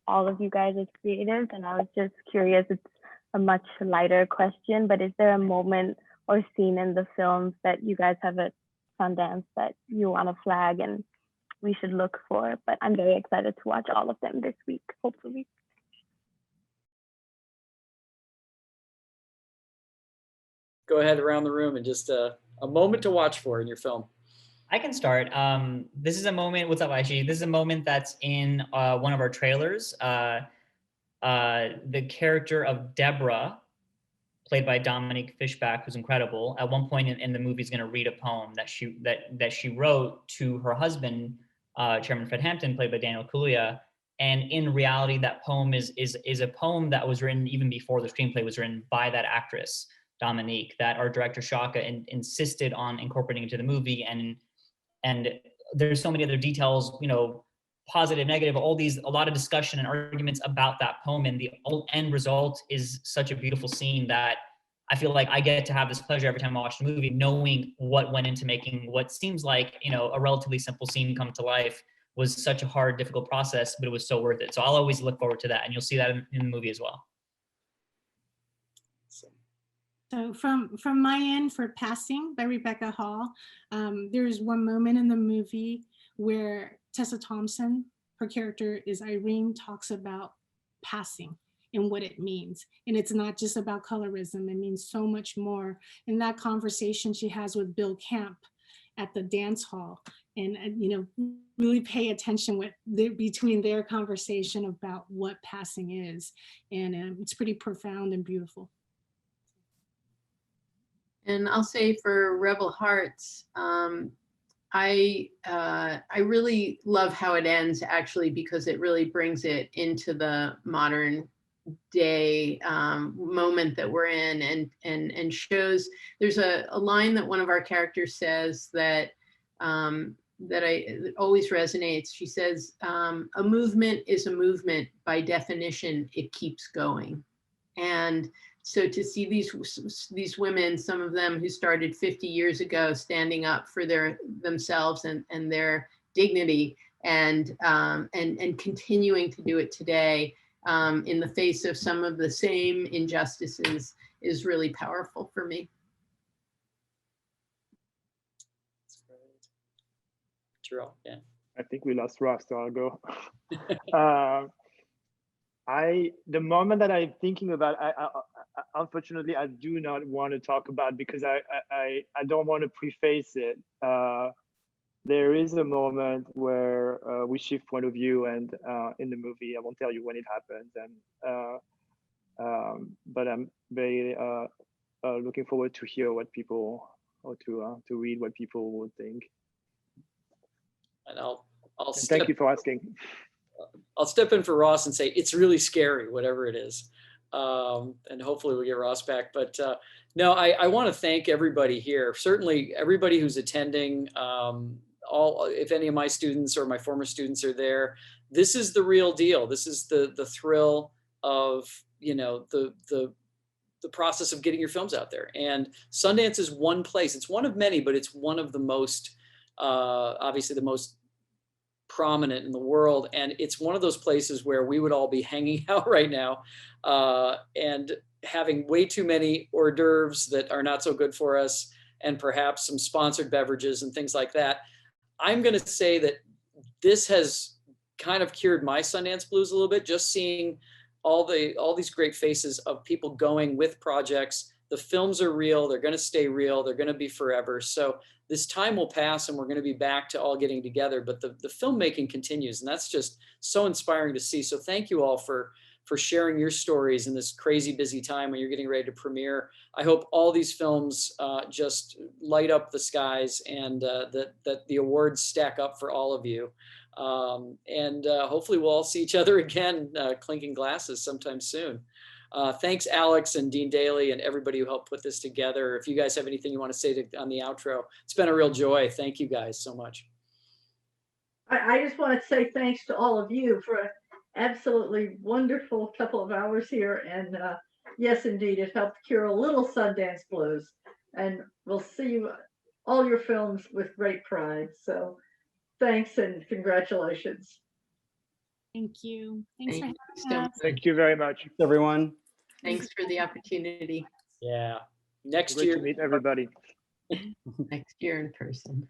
all of you guys as creatives, and I was just curious, it's a much lighter question, but is there a moment or scene in the films that you guys have at Sundance that you want to flag and we should look for? But I'm very excited to watch all of them this week, hopefully. Go ahead around the room and just a moment to watch for in your film. I can start. This is a moment. What's up, Aishi? This is a moment that's in one of our trailers. The character of Deborah, played by Dominique Fishback, who's incredible. At one point in the movie, is going to read a poem that she wrote to her husband, Chairman Fred Hampton, played by Daniel Kaluuya. And in reality, that poem is a poem that was written even before the screenplay was written by that actress, Dominique, that our director Shaka insisted on incorporating into the movie. And there's so many other details, positive, negative, a lot of discussion and arguments about that poem. And the end result is such a beautiful scene that I feel like I get to have this pleasure every time I watch the movie, knowing what went into making what seems like, a relatively simple scene come to life was such a hard, difficult process, but it was so worth it. So I'll always look forward to that. And you'll see that in the movie as well. So from my end for Passing by Rebecca Hall, there's one moment in the movie where Tessa Thompson, her character is Irene, talks about passing and what it means. And it's not just about colorism, it means so much more. In that conversation she has with Bill Camp at the dance hall, and really pay attention between their conversation about what passing is. And it's pretty profound and beautiful. And I'll say for Rebel Hearts, I really love how it ends, actually, because it really brings it into the modern day moment that we're in, and shows. There's a line that one of our characters says that that always resonates. She says, "A movement is a movement. By definition, it keeps going." And so to see these women, some of them who started 50 years ago, standing up for themselves and their dignity, and continuing to do it today in the face of some of the same injustices, is really powerful for me. Geraud, yeah. I think we lost Ross, so I'll go. The moment that I'm thinking about, unfortunately, I do not want to talk about, because I don't want to preface it. There is a moment where we shift point of view, and in the movie, I won't tell you when it happens, and But I'm very looking forward to hear what people, or to read what people would think. And I'll And thank you for asking. I'll step in for Ross and say it's really scary, whatever it is. And hopefully we'll get Ross back. But no, I want to thank everybody here. Certainly everybody who's attending, if any of my students or my former students are there, this is the real deal. This is the thrill of, you know, the process of getting your films out there. And Sundance is one place. It's one of many, but it's one of the most, obviously the most prominent in the world. And it's one of those places where we would all be hanging out right now and having way too many hors d'oeuvres that are not so good for us, and perhaps some sponsored beverages and things like that. I'm going to say that this has kind of cured my Sundance blues a little bit, just seeing all these great faces of people going with projects. The films are real. They're going to stay real. They're going to be forever. So this time will pass and we're going to be back to all getting together, but the filmmaking continues, and that's just so inspiring to see. So thank you all for sharing your stories in this crazy busy time when you're getting ready to premiere. I hope all these films just light up the skies, and that the awards stack up for all of you. And hopefully we'll all see each other again, clinking glasses sometime soon. Thanks, Alex and Dean Daly and everybody who helped put this together. If you guys have anything you want to say on the outro, it's been a real joy. Thank you guys so much. I just want to say thanks to all of you for an absolutely wonderful couple of hours here. And yes, indeed, it helped cure a little Sundance blues. And we'll see you, all your films, with great pride. So thanks and congratulations. Thank you. Thanks for Thank having us. Thank you very much. Everyone. Thanks for the opportunity. Yeah. Next Great year. to meet everybody. Next year in person.